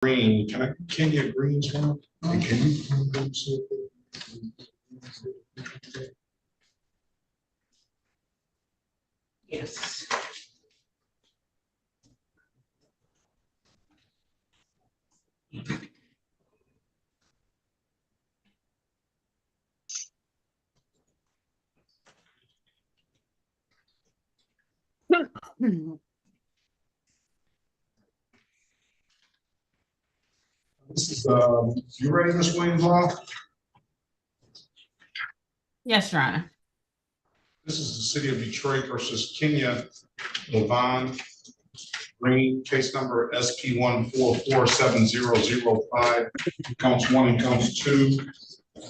Green, can you Green's one? And can you? Yes. This is, you ready, Ms. Williams Law? Yes, Your Honor. This is the city of Detroit versus Kenya Levon Green, case number SP 1447005, counts 1 and counts 2.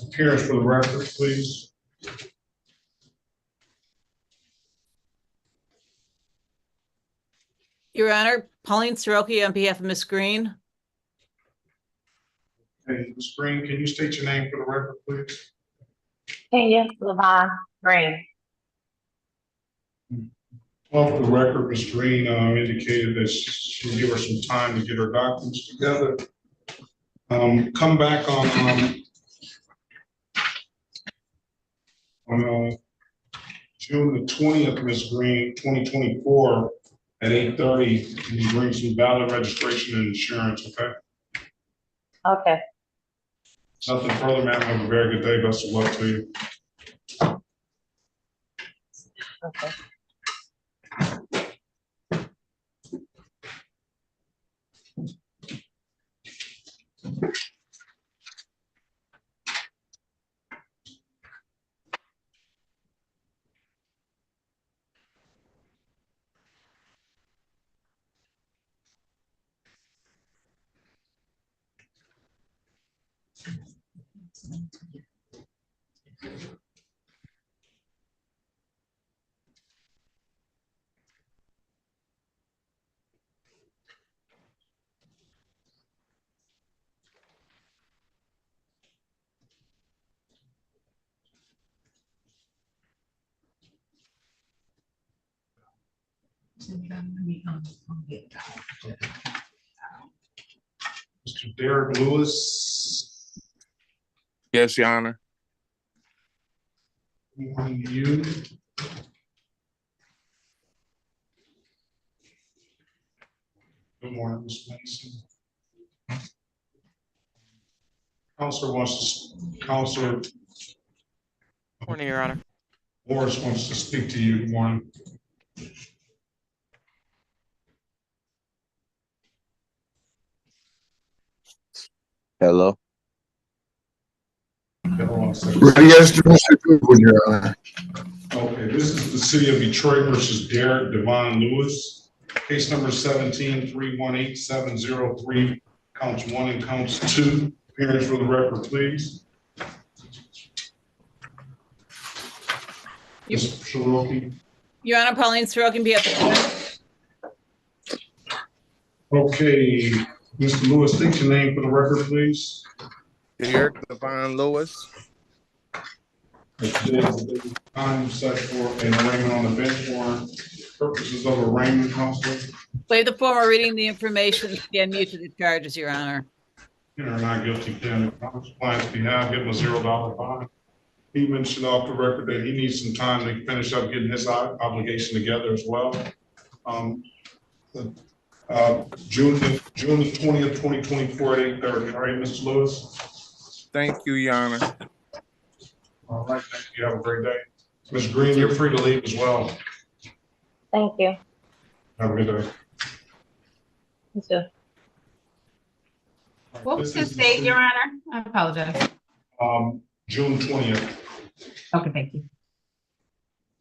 Appearance for the record, please. Your Honor, Pauline Soroki on behalf of Ms. Green. Hey, Ms. Green, can you state your name for the record, please? Kenya Levon Green. Off the record, Ms. Green indicated that she'll give her some time to get her documents together. Come back on June the 20th, Ms. Green, 2024 at 8:30, and you bring some valid registration and insurance, okay? Okay. Nothing further, ma'am. Have a very good day. Best of luck to you. Okay. Mr. Derek Lewis. Yes, Your Honor. You. Good morning, Ms. Mason. Counselor Morning, Your Honor. Morris wants to speak to you. Good morning. Hello. Yes, Mr. Goodwin, Your Honor. Okay, this is the city of Detroit versus Derek Devon Lewis. Case number 17-318-703, counts 1 and counts 2. Appearance for the record, please. Ms. Soroki. Your Honor, Pauline Soroki on behalf of the Okay, Mr. Lewis, state your name for the record, please. Derek Devon Lewis. Time set for an arraignment on the bench for purposes of arraignment, Counselor. Waive the formal reading the information, stand mute to the charges, Your Honor. You are not guilty, then. On his client's behalf, give him a $0 fine. He mentioned off the record that he needs some time to finish up getting his obligation together as well. June the 20th, 2024 at 8:30. All right, Mr. Lewis. Thank you, Your Honor. All right, thank you. Have a great day. Ms. Green, you're free to leave as well. Thank you. Have a good day. You too. What was his date, Your Honor? I apologize. June 20th. Okay, thank you.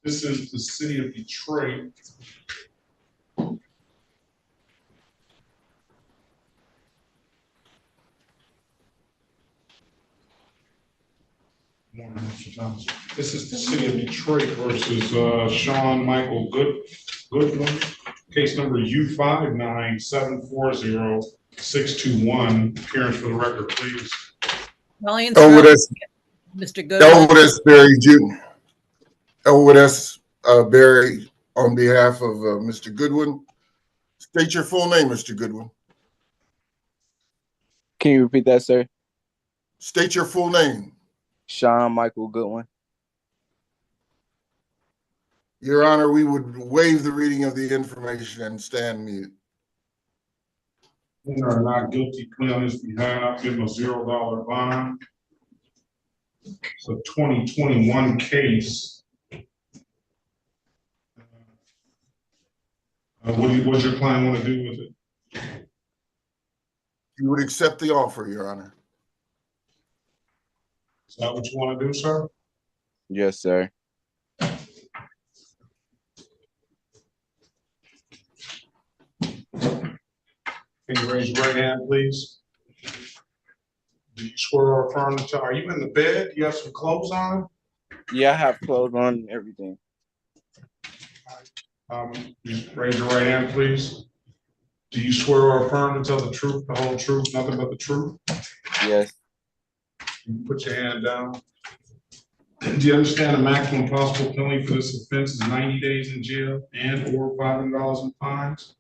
This is the city of Detroit. This is the city of Detroit versus Sean Michael Goodwin. Case number U59740-621. Appearance for the record, please. Pauline Over Soroki, this, Mr. Goodwin. over this, Barry Jr. Over this, Barry, on behalf of Mr. Goodwin. State your full name, Mr. Goodwin. Can you repeat that, sir? State your full name. Sean Michael Goodwin. Your Honor, we would waive the reading of the information and stand mute. Defendant are not guilty plea on his behalf, give him a $0 bond. It's a 2021 case. What does your client want to do with it? You would accept the offer, Your Honor. Is that what you want to do, sir? Yes, sir. Can you raise your right hand, please? Do you swear or affirm to tell? Are you in the bed? You have some clothes on? Yeah, I have clothes on and everything. You raise your right hand, please. Do you swear or affirm to tell the truth, the whole truth, nothing but the truth? Yes. You put your hand down. Do you understand the maximum possible penalty for this offense is 90 days in jail and or $500 in fines?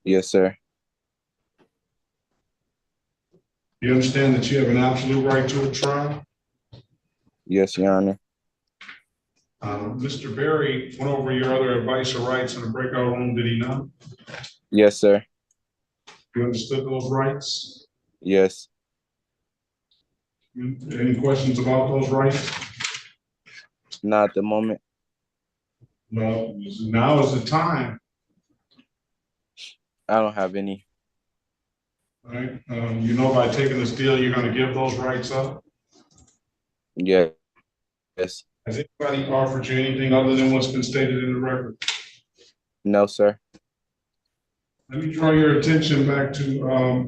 Yes, sir. You understand that you have an absolute right to a trial? Yes, Your Honor. Mr. Berry went over your other advice or rights in the breakout room, did he not? Yes, sir. You understood those rights? Yes. Any questions about those rights? Not at the moment. Well, now is the time, I don't have any. right? You know, by taking this deal, you're gonna give those rights up? Yeah. Yes. Has anybody offered you anything other than what's been stated in the record? No, sir. Let me draw your attention back to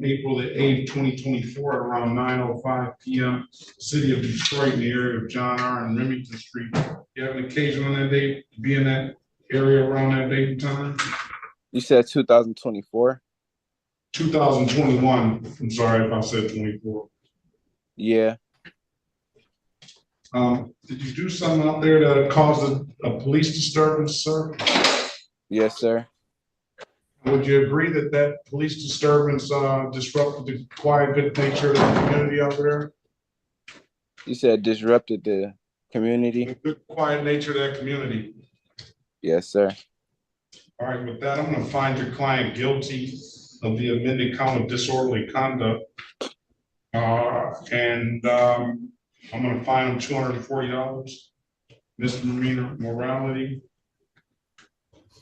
April the 8th, 2024, at around 9:05 p.m. City of Detroit, in the area of John R. and Remington Street. You have an occasion on that date to be in that area around that date and time? You said 2024? 2021. I'm sorry if I said 24. Yeah. Did you do something out there that caused a police disturbance, sir? Yes, sir. Would you agree that that police disturbance disrupted the quiet, good nature of the community out there? You said disrupted the community? The good, quiet nature of that community. Yes, sir. All right, with that, I'm gonna find your client guilty of the amended count of disorderly conduct. I'm gonna fine him $240. Misdemeanor morality.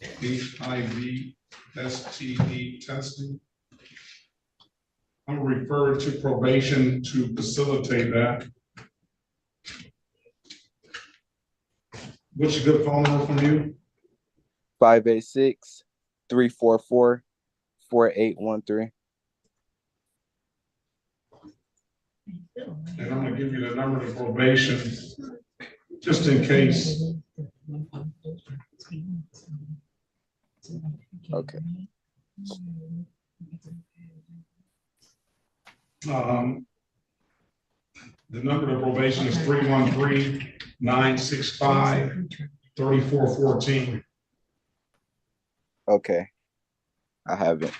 HIV STD testing. I'm gonna refer to probation to facilitate that. What's a good phone number from you? 586-344-4813. And I'm gonna give you the number to probation, just in case. Okay. The number to probation is 313-965-3414. Okay. I have it.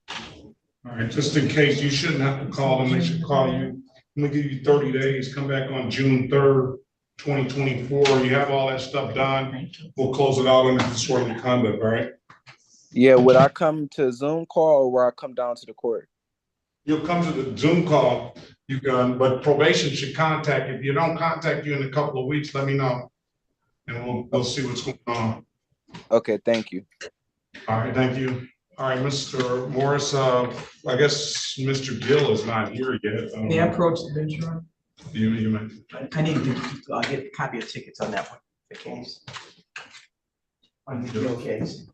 All right, just in case, you shouldn't have to call them, they should call you. I'm gonna give you 30 days, come back on June 3rd, 2024. You have all that stuff done. We'll close it out under disorderly conduct, all right? Yeah, would I come to Zoom call or will I come down to the court? You'll come to the Zoom call, you can, but probation should contact you. If you don't contact you in a couple of weeks, let me know. And we'll see what's going on. Okay, thank you. All right, thank you. All right, Mr. Morris, I guess Mr. Gill is not here yet. May I approach the bench, Your Honor? You may. I need to get a copy of tickets on that one, the case. On the Gill case.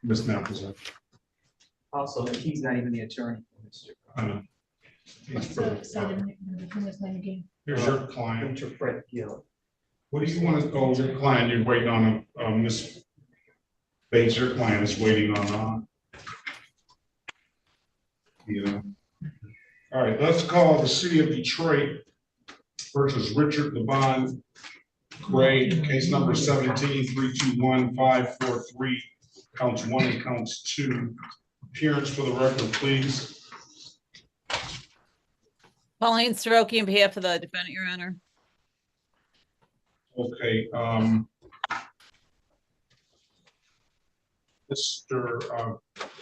Ms. Knapp's up. Also, he's not even the attorney. I know. He's for- Here's your client. Mr. Fred Gill. What do you want to call your client? You're waiting on Ms. Bates, your client is waiting on, you know. All right, let's call the City of Detroit versus Richard Levon Gray, case number 17-321-543, counts 1 and counts 2. Appearance for the record, please. Pauline Soroki on behalf of the defendant, Your Honor. Okay, Mr.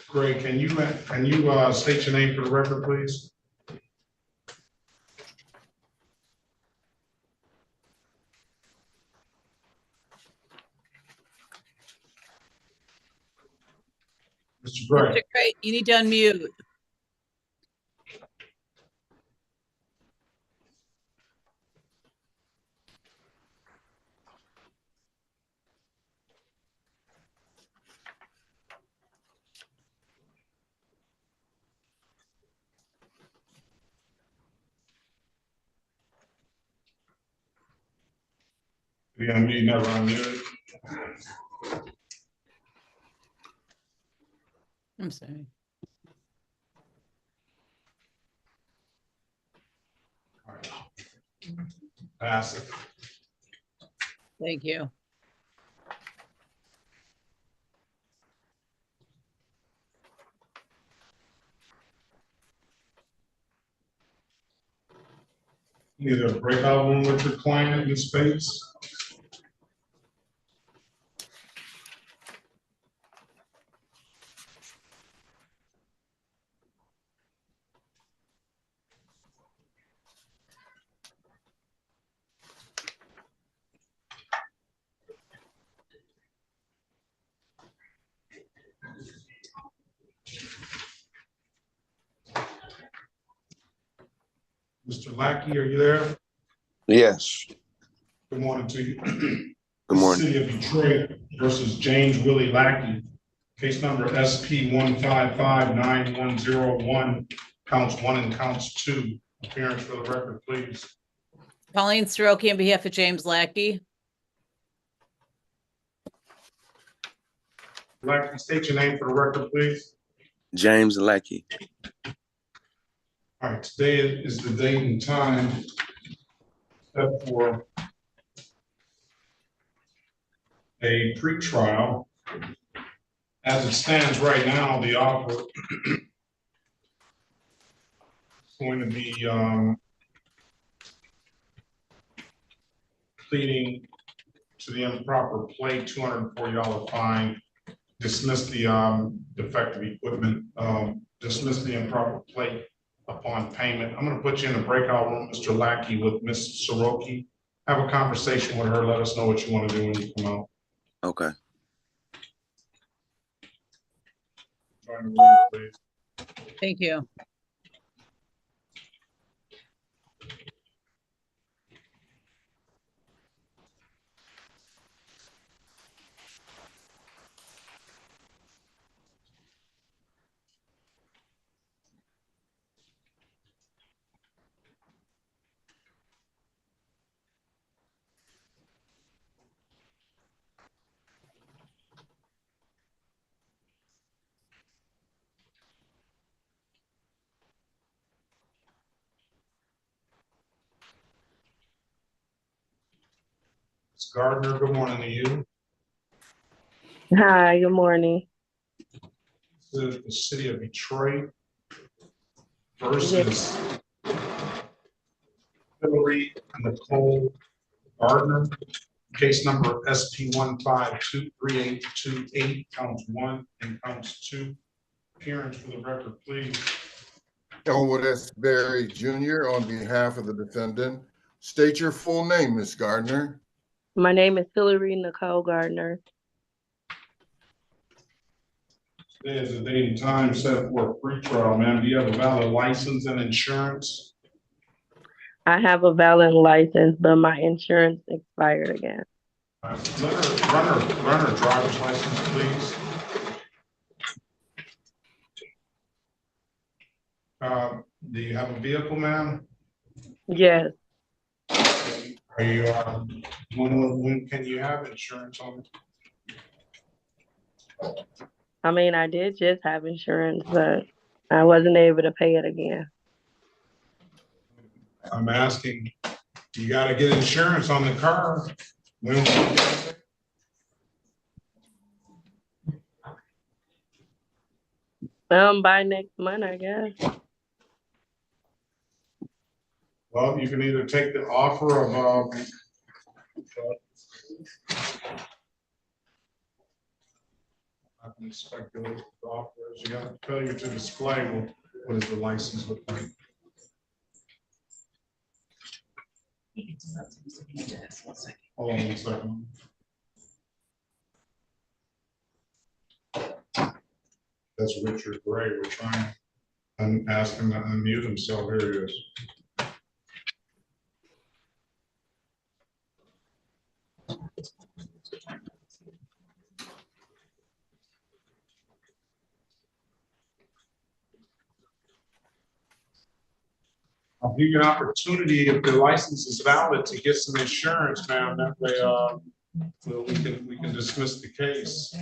Gray, can you state your name for the record, please? Mr. Gray. Mr. Gray, you need to unmute. Yeah, me never unmuted. I'm sorry. All right. Pass it. Thank you. Either a breakout room with your client in space. Mr. Lackey, are you there? Yes. Good morning to you. Good morning. City of Detroit versus James Willie Lackey. Case number SP 1559101, counts 1 and counts 2. Appearance for the record, please. Pauline Soroki on behalf of James Lackey. Lackey, state your name for the record, please. James Lackey. All right, today is the date and time set for a pretrial. As it stands right now, the offer is going to be pleading to the improper plate, $240 fine, dismiss the defective equipment, dismiss the improper plate upon payment. I'm going to put you in a breakout room, Mr. Lackey, with Ms. Soroki. Have a conversation with her. Let us know what you want to do when you come out. Okay. Join the room, please. Thank you. Ms. Gardner, good morning to you. Hi, good morning. The city of Detroit versus Hillary Nicole Gardner. Case number SP 1523828, counts 1 and counts 2. Appearance for the record, please. Elwood S. Berry Jr. on behalf of the defendant. State your full name, Ms. Gardner. My name is Hillary Nicole Gardner. Today is the date and time set for a pretrial, ma'am. Do you have a valid license and insurance? I have a valid license, but my insurance expired again. Let her run her driver's license, please. Do you have a vehicle, ma'am? Yes, Are you, when can you have insurance on it? I mean, I did just have insurance, but I wasn't able to pay it again. I'm asking, you gotta get insurance on the car. When will you get it? By next month, I guess. Well, you can either take the offer of, I can speculate what the offer is. You have to failure to display what is the license look like. Hold on 1 second. That's Richard Gray. We're trying. I'm asking to unmute himself. Here he is. I'll give you an opportunity if the license is valid to get some insurance, ma'am. That way, well, we can dismiss the case.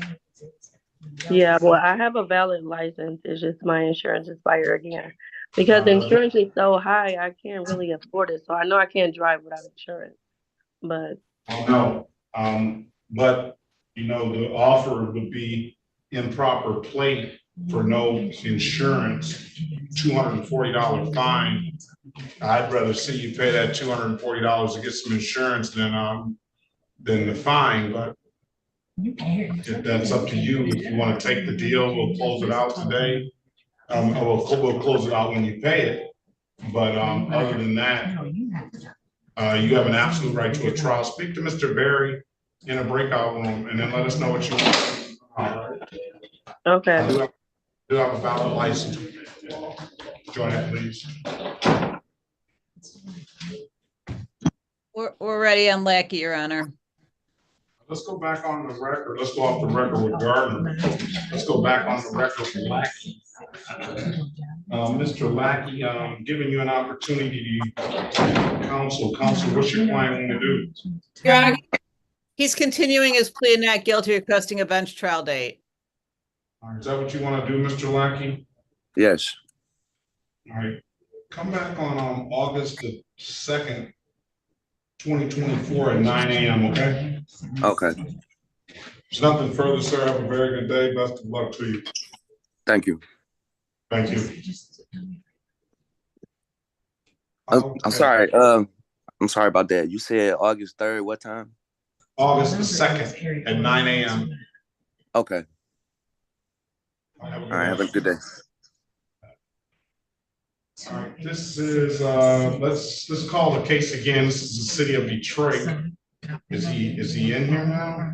Yeah, well, I have a valid license. It's just my insurance expired again. Because the insurance is so high, I can't really afford it. So I know I can't drive without insurance. But No, but you know, the offer would be improper plate for no insurance, $240 fine. I'd rather see you pay that $240 to get some insurance than the fine, but if that's up to you. If you want to take the deal, we'll close it out today. We'll close it out when you pay it. But other than that, you have an absolute right to a trial. Speak to Mr. Berry in a breakout room and then let us know what you want. All right. okay. I do have a valid license. Join it, please. We're ready on Lackey, Your Honor. Let's go back on the record. Let's go off the record with Gardner. Let's go back on the record with Lackey. Mr. Lackey, giving you an opportunity to counsel, what's your plan to do? Your Honor, he's continuing his plea of not guilty, requesting a bench trial date. All right, is that what you want to do, Mr. Lackey? Yes. All right, come back on August the 2nd, 2024 at 9 a.m., okay? Okay. There's nothing further, sir. Have a very good day. Best of luck to you. Thank you. Thank you. I'm sorry. I'm sorry about that. You said August 3rd. What time? August the 2nd at 9 a.m. Okay. All right. Have a good day. All right. This is let's call the case again. This is the city of Detroit. Is he in here now?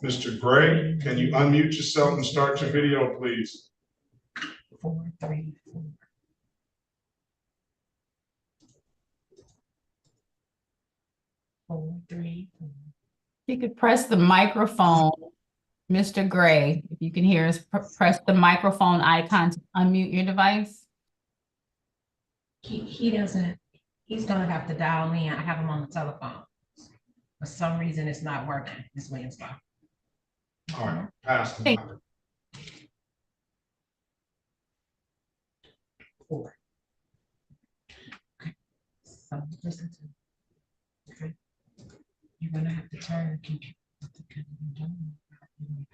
Mr. Gray, can you unmute yourself and start your video, please? 434. You could press the microphone, Mr. Gray, if you can hear us, press the microphone icon to unmute your device. He doesn't, he's gonna have to dial in. I have him on the telephone. For some reason, it's not working, Ms. Williams. All right, pass the Hey. mic. 4. Okay. So listen to. Okay. You're gonna have to turn the computer.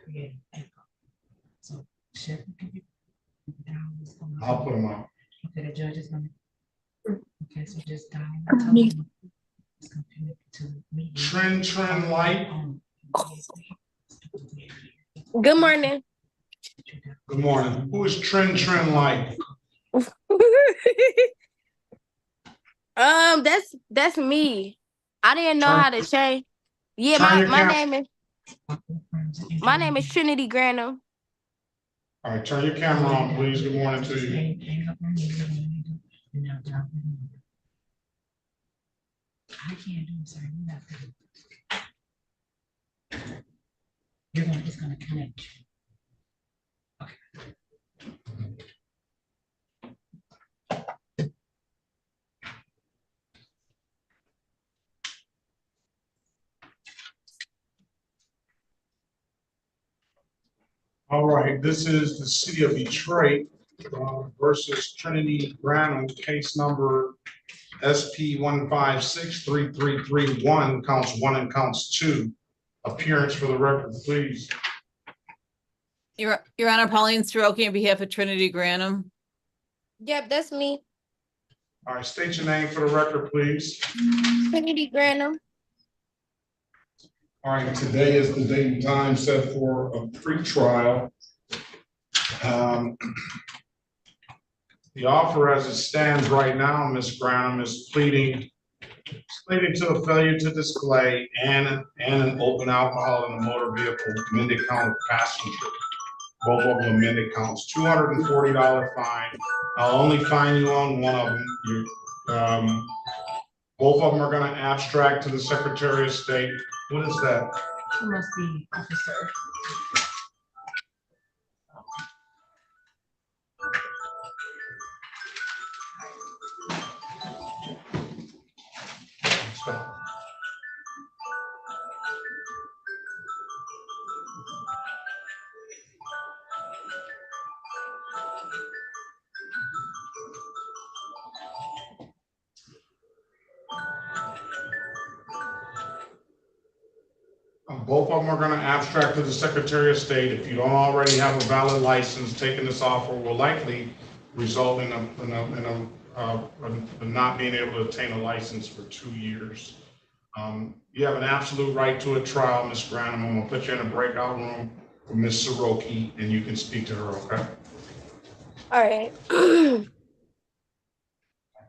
Create an echo. So shift the computer. Down this one. I'll put him out. Okay, the judge is gonna. Okay, so just dial. It's gonna connect to the meeting. Trend light. Good morning. Good morning. Who is Trend light? That's me. I didn't know how to change. Yeah, my name is Trinity Granum. All right, turn your camera on, please. Good morning to you. I can't do it, sir. You have to. It's gonna connect you. All right, this is the city of Detroit versus Trinity Granum, case number SP 1563331, counts 1 and counts 2. Appearance for the record, please. Your Honor, Pauline Soroki on behalf of Trinity Granum. Yep, that's me. All right, state your name for the record, please. Trinity Granum. All right, today is the date and time set for a pre-trial. The offer as it stands right now, Ms. Granum, is pleading to a failure to display and an open alcohol in a motor vehicle, amended count of passenger. Both of them amended counts, $240 fine. I'll only fine you on one of them. Both of them are gonna abstract to the Secretary of State. What is that? It must be officer. Both of them are gonna abstract to the Secretary of State. If you don't already have a valid license, taking this offer will likely result in not being able to obtain a license for 2 years. You have an absolute right to a trial, Ms. Granum. I'm gonna put you in a breakout room with Ms. Soroki, and you can speak to her, okay? All right.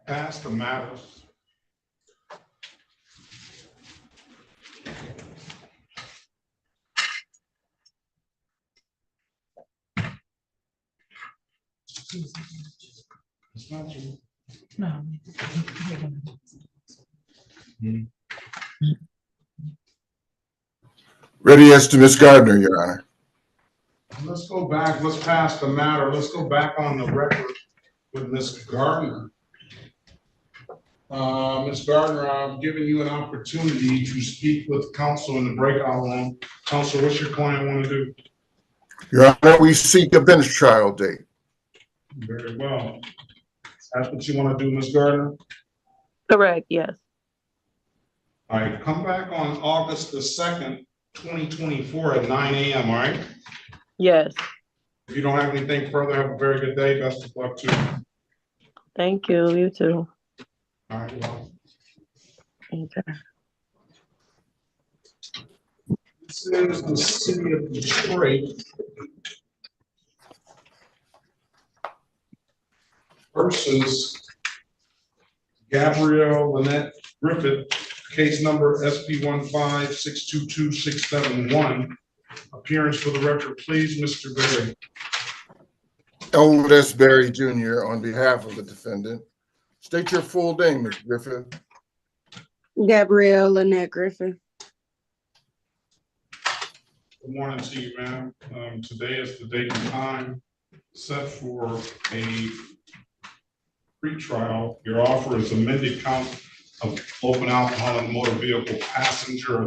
Pass the matters. It's not you. No. Ready as to Ms. Gardner, Your Honor. Let's go back, let's pass the matter. Let's go back on the record with Ms. Gardner. Ms. Gardner, I'm giving you an opportunity to speak with counsel in the breakout room. Counsel, what's your client want to do? Your Honor, we seek a bench trial date. Very well. That's what you want to do, Ms. Gardner? Correct, yes. All right, come back on August the 2nd, 2024 at 9 a.m., all right? Yes. If you don't have anything further, have a very good day. Best of luck to you. Thank you. You too. All right, well. Okay. This is the city of Detroit versus Gabrielle Lynette Griffith, case number SP 15622-671. Appearance for the record, please, Mr. Berry. Elwood S. Berry Jr. on behalf of the defendant. State your full name, Ms. Griffith. Gabrielle Lynette Griffin. Good morning to you, ma'am. Today is the date and time set for a pre-trial. Your offer is amended count of open alcohol in motor vehicle passenger,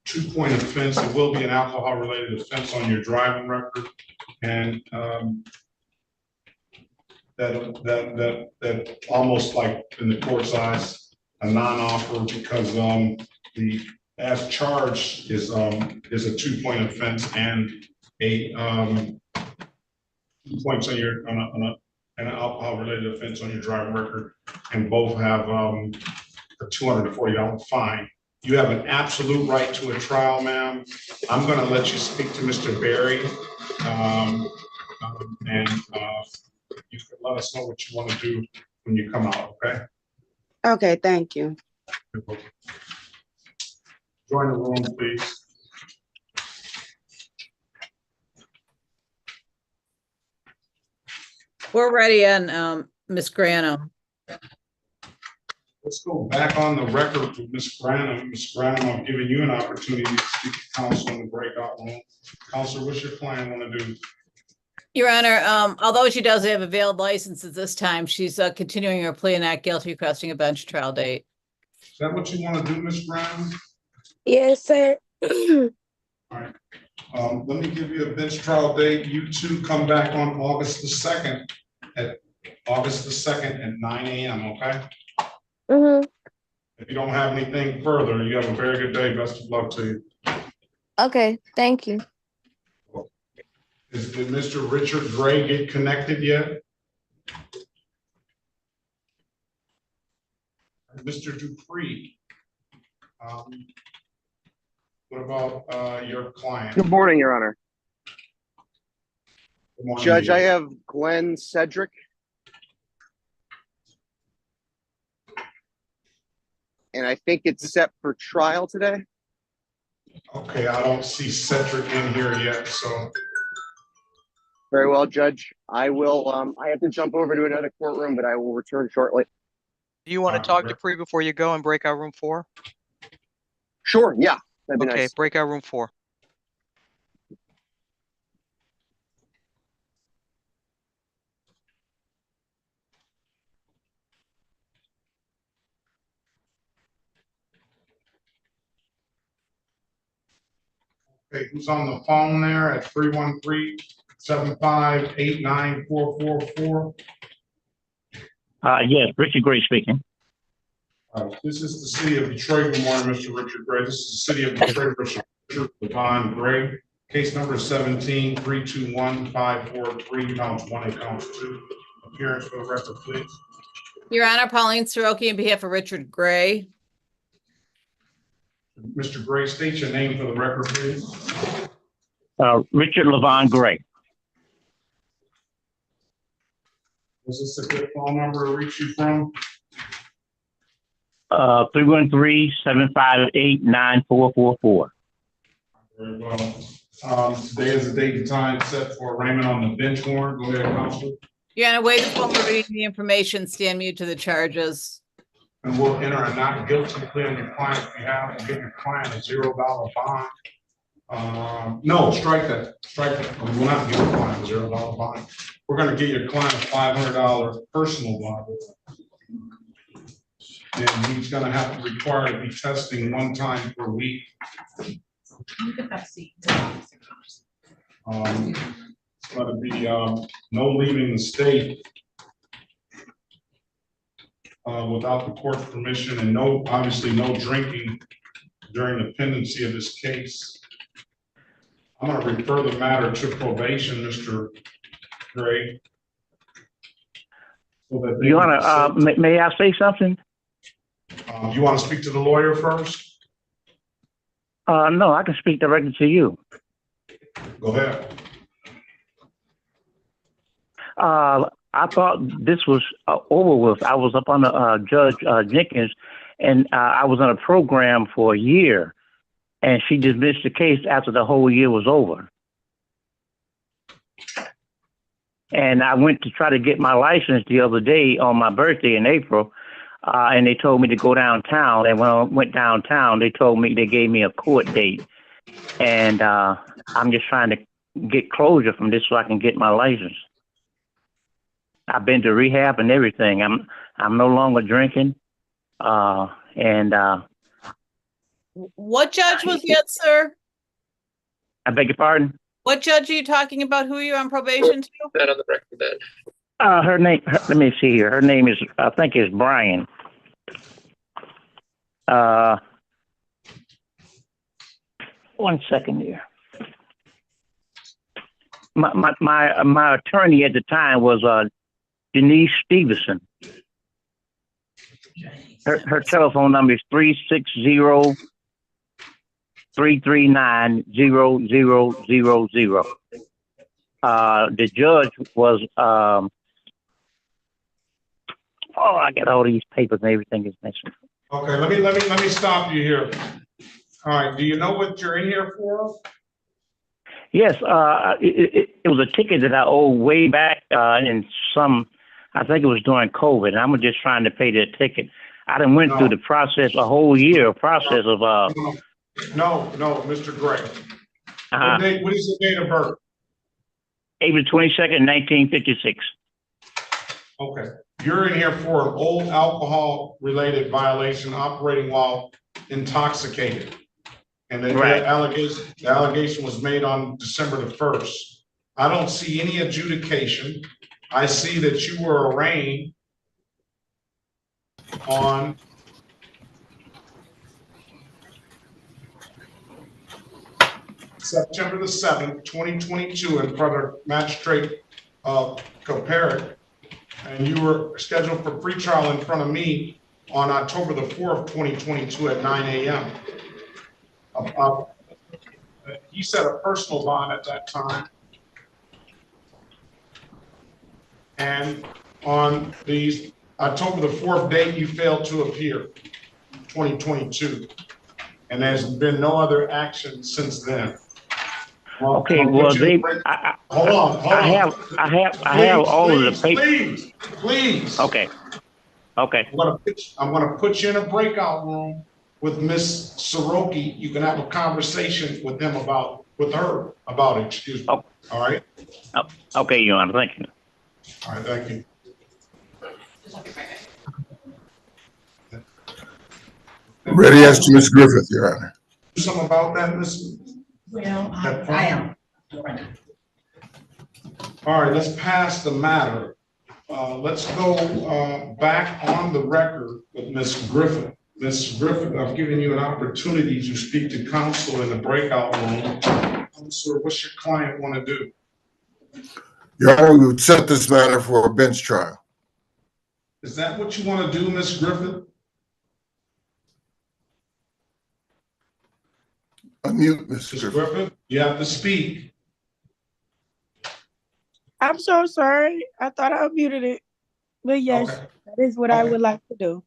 2-point offense. It will be an alcohol-related offense on your driving record, and that almost like in the court's eyes a non-offer because the as charged is a 2-point offense and a 2 points on your an alcohol-related offense on your driving record, and both have a $240 fine. You have an absolute right to a trial, ma'am. I'm going to let you speak to Mr. Berry, and you can let us know what you want to do when you come out, okay? Okay, thank you. Join the room, please. We're ready on Ms. Granum. Let's go back on the record with Ms. Granum. Ms. Granum, I'm giving you an opportunity to speak to counsel in the breakout room. Counsel, what's your client want to do? Your Honor, although she does have a valid license at this time, she's continuing her plea and not guilty, requesting a bench trial date. Is that what you want to do, Ms. Granum? Yes, sir. All right. Let me give you a bench trial date. You two come back on August the 2nd at 9 a.m., okay? If you don't have anything further, you have a very good day. Best of luck to you. Okay, thank you. Did Mr. Richard Gray get connected yet? Mr. Dupree. What about your client? Good morning, Your Honor. Good morning, Judge, I Neil. have Glenn Cedric. And I think it's set for trial today. Okay, I don't see Cedric in here yet, so. Very well, Judge. I will, I have to jump over to another courtroom, but I will return shortly. Do you want to talk to Dupree before you go in breakout room 4? Sure, yeah, that'd be Okay, nice. breakout room 4. Okay, who's on the phone there at 313-758-9444? Yes, Richard Gray speaking. This is the city of Detroit. Good morning, Mr. Richard Gray. This is the city of Detroit versus Richard Levon Gray. Case number 17-321-543, counts 1 and counts 2. Appearance for the record, please. Your Honor, Pauline Soroki on behalf of Richard Gray. Mr. Gray, state your name for the record, please. Richard Levon Gray. Is this a good phone number to reach you from? 313-758-9444. Very well. Today is the date and time set for arraignment on the bench warrant. Go ahead, Counselor. Your Honor, wait until we're reading the information, stand mute to the charges. And we'll enter a not guilty plea on your client's behalf and give your client a $0 bond. No, strike that. Strike that. We will not give your client a $0 bond. We're going to give your client a $500 personal bond. And he's going to have to require to be testing 1 time per week. It's going to be no leaving the state without the court's permission, and obviously no drinking during the pendency of this case. I'm going to refer the matter to probation, Mr. Gray. So that You want to, may I say something? You want to speak to the lawyer first? No, I can speak directly to you. Go ahead. I thought this was over with. I was up on the Judge Jenkins, and I was on a program for a year, and she dismissed the case after the whole year was over. And I went to try to get my license the other day on my birthday in April, and they told me to go downtown. And when I went downtown, they gave me a court date, and I'm just trying to get closure from this so I can get my license. I've been to rehab and everything. I'm no longer drinking. What judge was that, sir? I beg your pardon? What judge are you talking about? Who are you on probation to? That on the record then. Her name, let me see here. Her name is, I think is Brian. One second here. My attorney at the time was Denise Stevenson. Her telephone number is 360-339-0000. The judge was I got all these papers and everything is missing. Okay, let me stop you here. All right, do you know what you're in here for? Yes, it was a ticket that I owed way back in I think it was during COVID, and I'm just trying to pay that ticket. I done went through the process, a whole year process of No, Mr. Gray. What is the date of birth? April 22nd, 1956. Okay, you're in here for an old alcohol-related violation, operating while intoxicated. And the allegation was made on December the 1st. I don't see any adjudication. I see that you were arraigned on September the 7th, 2022 in front of Magistrate Koparik, and you were scheduled for pretrial in front of me on October the 4th, 2022 at 9 a.m. He set a personal bond at that time. And on the October the 4th date, you failed to appear, 2022. And there's been no other action since then. Well, Okay, I'll well, put you in they, hold on. I have all of the papers. Please. Okay. Okay. I'm gonna put you in a breakout room with Miss Soroki. You can have a conversation with her about it, excuse me. Oh. All right? Oh, okay, Your Honor, thank you. All right, thank you. Ready as to Ms. Griffith, Your Honor. Do something about that, Ms. Well, I am. All right, let's pass the matter. Let's go back on the record with Ms. Griffith. Ms. Griffith, I've given you an opportunity to speak to counsel in the breakout room. Counselor, what's your client want to do? Your Honor, we would set this matter for a bench trial. Is that what you want to do, Ms. Griffith? Unmute, Ms. Ms. Griffith. Griffith, you have to speak. I'm so sorry. I thought I muted it. But yes, Okay. that is what I would like to do.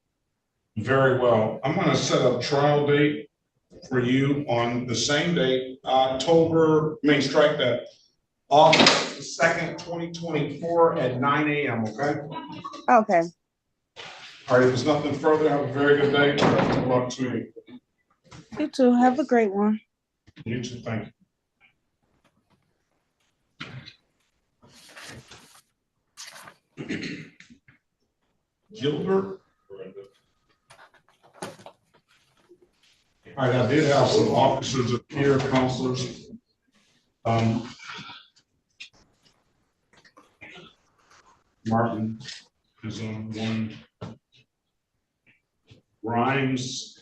Very well. I'm going to set a trial date for you on the same date, August 2nd, 2024 at 9 a.m., okay? Okay. All right, if there's nothing further, have a very good day. Good luck to you. You too. Have a great one. You too, thank you. Gilbert? All right, I did have some officers appear, counselors. Martin is on one. Grimes,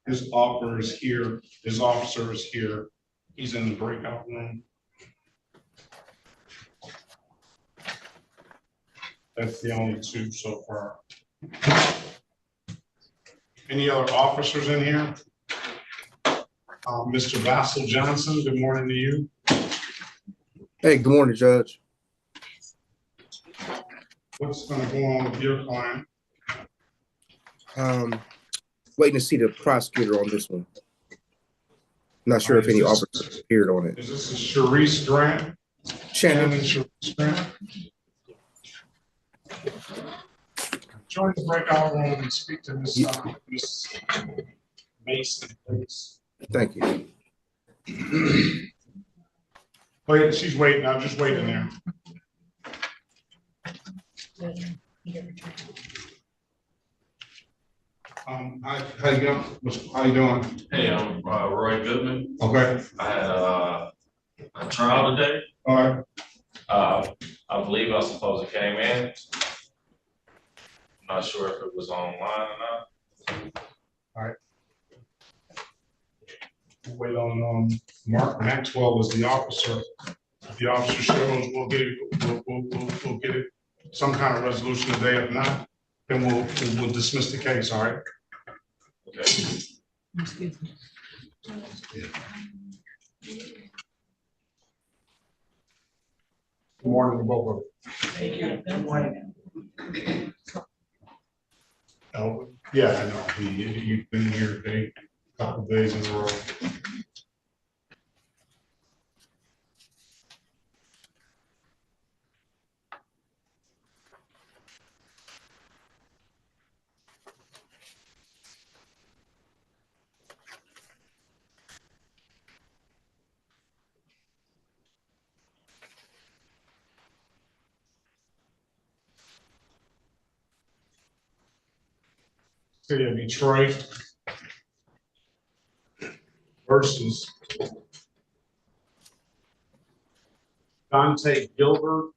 his officer is here. He's in the breakout room. That's the only two so far. Any other officers in here? Mr. Vassal Johnson, good morning to you. Hey, good morning, Judge. What's going to go on with your client? Waiting to see the prosecutor on this one. Not sure if any officers appeared on it. Is this a Sharice Grant? Shannon. Sharice Grant? Join the breakout room and speak to Ms. Mason, please. Thank you. Wait, she's waiting. I'm just waiting there. How you doing? How you doing? Hey, I'm Roy Goodman. Okay. I had a trial today. All right. I believe I supposed to came in. I'm not sure if it was online or not. All right. We'll wait on Mark Maxwell is the officer. If the officer shows, we'll get it some kind of resolution today. If not, then we'll dismiss the case. All right. Okay. Excuse me. Good morning to both of you. Thank you. Good morning. Oh, yeah, I know. You've been here a couple of days in a row. City of Detroit versus Dante Gilbert,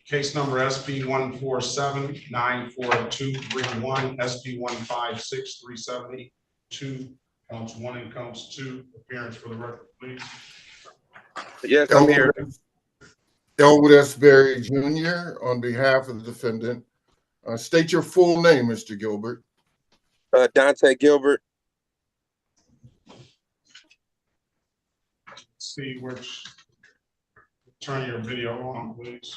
case number SB 147-94231, SB 156-372, counts 1 and counts 2. Appearance for the record, please. Yes, I'm here. Elwood S. Berry Jr. on behalf of the defendant. State your full name, Mr. Gilbert. Dante Gilbert. See which, turn your video on, please.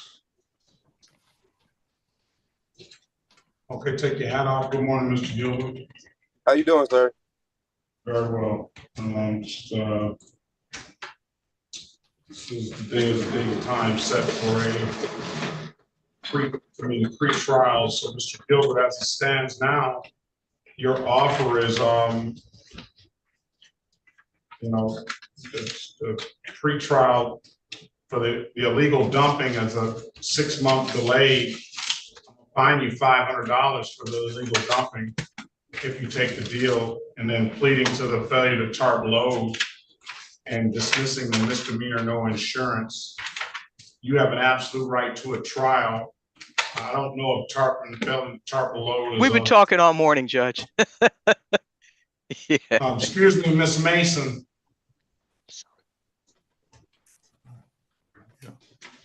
Okay, take your hat off. Good morning, Mr. Gilbert. How you doing, sir? Very well. This is the day and time set for the pre-trial. So Mr. Gilbert, as it stands now, your offer is, the pre-trial for the illegal dumping as a 6-month delay. Fine you $500 for the illegal dumping if you take the deal, and then pleading to the failure to tarp load and dismissing the misdemeanor no insurance. You have an absolute right to a trial. I don't know if failing to tarp a load is. We've been talking all morning, Judge. Yeah. Excuse me, Miss Mason.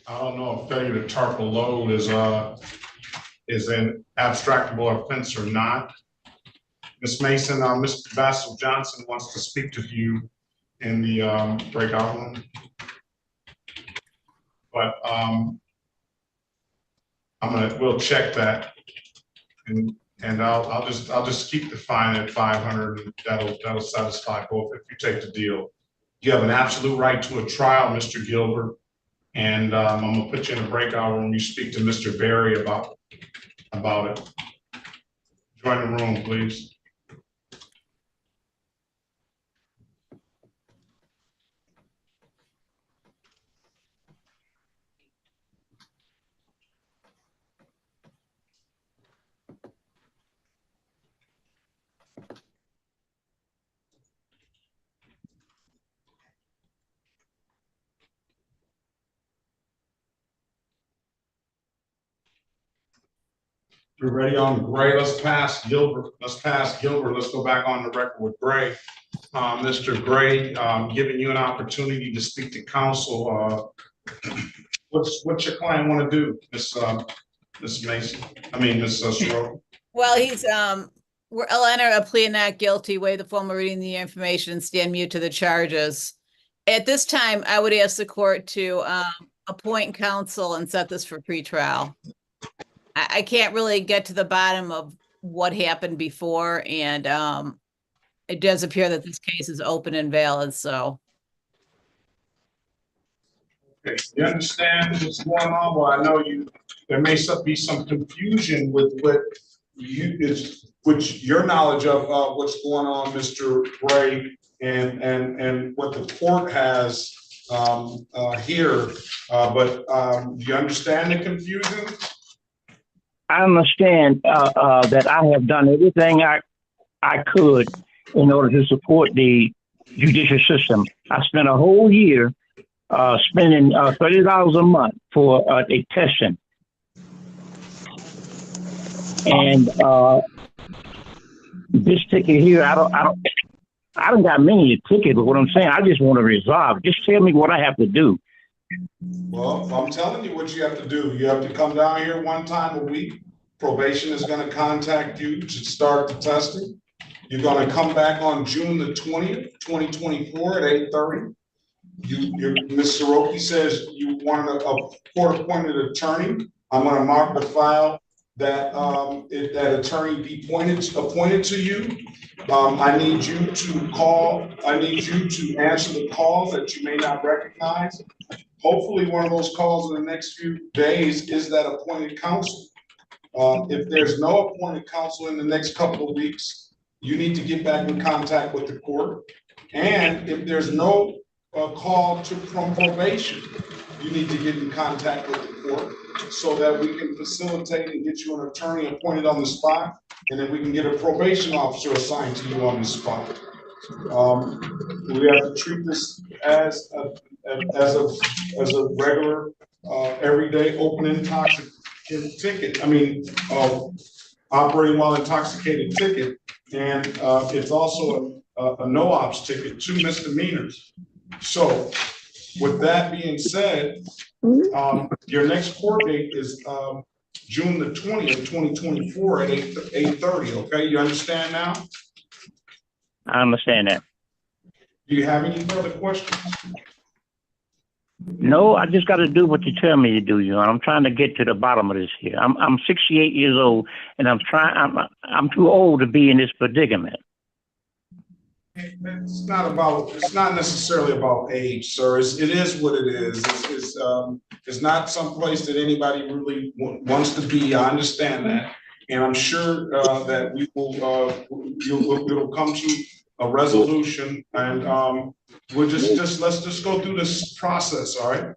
I don't know if failure to tarp a load is an abstractable offense or not. Ms. Mason, Mr. Basil Johnson wants to speak to you in the breakout room. But we'll check that, and I'll just keep the fine at 500, and that'll satisfy both if you take the deal. You have an absolute right to a trial, Mr. Gilbert, and I'm gonna put you in a breakout room. You speak to Mr. Berry about it. Join the room, please. We're ready on Gray. Let's pass Gilbert. Let's go back on the record with Gray. Mr. Gray, giving you an opportunity to speak to counsel. What's your client want to do, Ms. Mason? I mean, Ms. Soroka? Well, I'll enter a plea not guilty, waive the formal reading of the information, and stand mute to the charges. At this time, I would ask the court to appoint counsel and set this for pretrial. I can't really get to the bottom of what happened before, and it does appear that this case is open and valid, so. Okay, you understand what's going on? Well, I know there may be some confusion with your knowledge of what's going on, Mr. Gray, and what the court has here, but do you understand the confusion? I understand that I have done everything I could in order to support the judicial system. I spent a whole year spending $30 a month for a testing, and this ticket here, I don't got many tickets, but what I'm saying, I just want to resolve. Just tell me what I have to do. Well, I'm telling you what you have to do. You have to come down here one time a week. Probation is going to contact you to start the testing. You're going to come back on June the 20th, 2024 at 8:30. Ms. Soroki says you want a court-appointed attorney. I'm going to mark the file that that attorney be appointed to you. I need you to call. I need you to answer the calls that you may not recognize. Hopefully, one of those calls in the next few days is that appointed counsel. If there's no appointed counsel in the next couple of weeks, you need to get back in contact with the court. And if there's no call from probation, you need to get in contact with the court so that we can facilitate and get you an attorney appointed on the spot, and then we can get a probation officer assigned to you on the spot. We have to treat this as a regular, everyday open intoxicated ticket. I mean, operating while intoxicated ticket, and it's also a no-ops ticket, 2 misdemeanors. So, with that being said, your next court date is June the 20th, 2024 at 8:30, okay? You understand now? I understand that. Do you have any further questions? No, I just got to do what you tell me to do. I'm trying to get to the bottom of this here. I'm 68 years old, and I'm too old to be in this predicament. It's not necessarily about age, sir. It is what it is. It's not someplace that anybody really wants to be. I understand that. And I'm sure that we will, it'll come to a resolution, and we'll let's just go through this process, all right?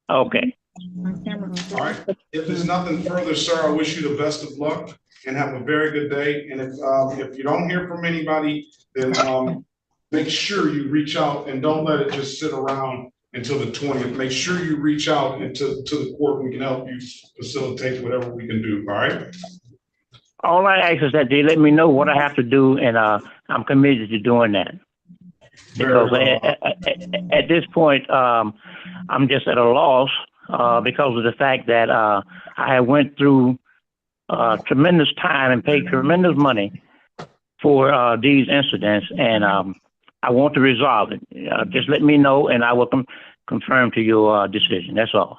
Okay. All right. If there's nothing further, sir, I wish you the best of luck and have a very good day. And if you don't hear from anybody, then make sure you reach out and don't let it just sit around until the 20th. Make sure you reach out to the court, and we can help you facilitate whatever we can do, all right? All I ask is that they let me know what I have to do, and I'm committed to doing that. Because at this point, I'm just at a loss because of the fact that I went through tremendous time and paid tremendous money for these incidents, and I want to resolve it. Just let me know, and I will confirm to your decision. That's all.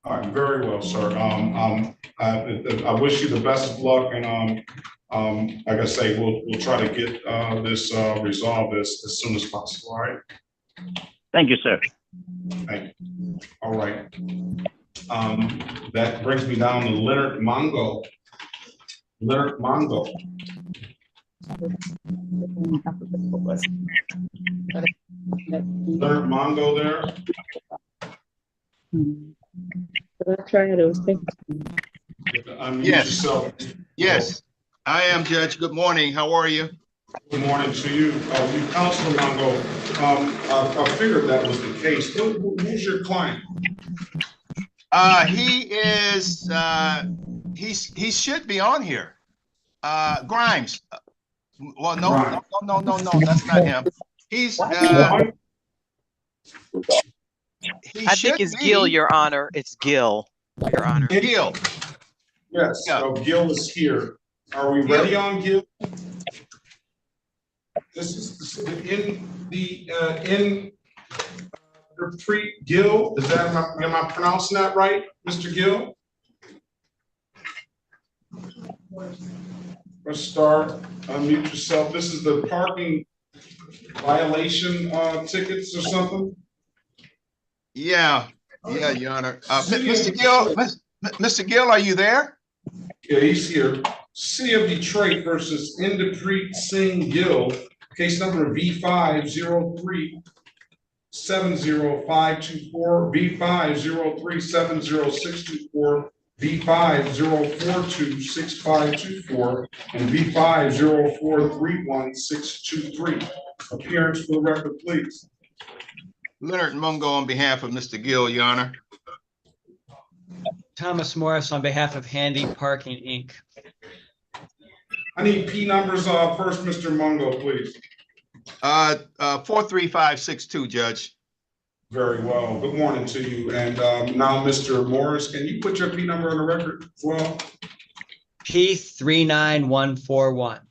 All right, very well, sir. I wish you the best of luck, and like I say, we'll try to get this resolved as soon as possible. All right. Thank you, sir. Thank you. All right. That brings me down to Leonard Mongo. Leonard Mongo. Leonard Mongo there. Yes. Yes, I am, Judge. Good morning. How are you? Good morning to you. Councilor Mongo, I figured that was the case. Who's your client? He is, he should be on here. Grimes. Well, no, that's not him. He's, I think it's Gil, Your Honor. It's Gil, Your Honor. Gil. Yes, so Gil is here. Are we ready on Gil? This is in retreat Gil. Is that, am I pronouncing that right, Mr. Gil? Let's start. Unmute yourself. This is the parking violation tickets or something. Yeah, Your Honor. Mr. Gil, are you there? Yeah, he's here. City of Detroit versus Inderpreet Singh Gill, case number V50370524, V50370624, V50426524, and V50431623. Appearance for the record, please. Leonard Mungo on behalf of Mr. Gill, Your Honor. Thomas Morris on behalf of Handy Parking, Inc. I need P numbers first, Mr. Mungo, please. 43562, Judge. Very well. Good morning to you. And now, Mr. Morris, can you put your P number on the record as well? P39141.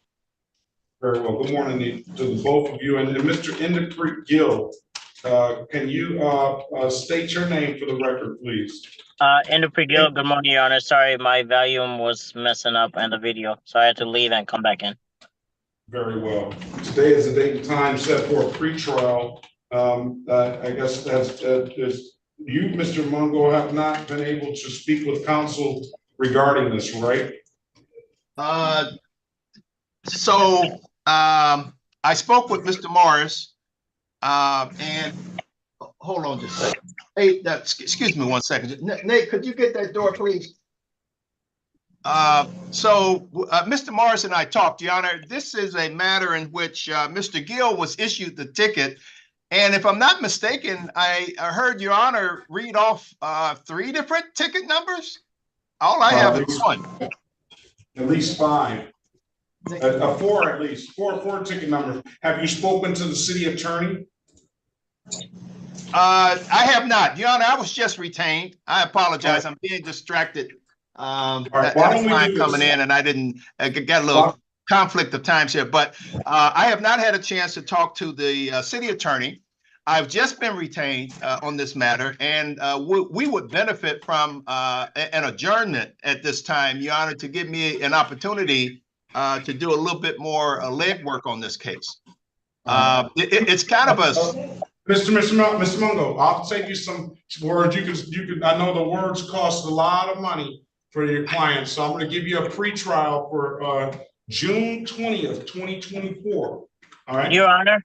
Very well. Good morning to the both of you. And Mr. Inderpreet Gill, can you state your name for the record, please? Inderpreet Gill, good morning, Your Honor. Sorry, my volume was messing up in the video, so I had to leave and come back in. Very well. Today is the date and time set for a pretrial. I guess as you, Mr. Mungo, have not been able to speak with counsel regarding this, right? So I spoke with Mr. Morris, and hold on just a second. Hey, excuse me one second. Nate, could you get that door, please? Mr. Morris and I talked, Your Honor. This is a matter in which Mr. Gill was issued the ticket. And if I'm not mistaken, I heard Your Honor read off 3 different ticket numbers. All I have is 1. At least 5. 4 at least. 4 ticket numbers. Have you spoken to the city attorney? I have not, Your Honor. I was just retained. I apologize. I'm being distracted. right, why don't we line do coming this? in, and I didn't got a little conflict of times here, but I have not had a chance to talk to the city attorney. I've just been retained on this matter, and we would benefit from an adjournment at this time, Your Honor, to give me an opportunity to do a little bit more legwork on this case. It's kind of a Mr. Mungo, I'll take you some words. You can, I know the words cost a lot of money for your clients, so I'm gonna give you a pretrial for June 20th, 2024. All right? Your Honor,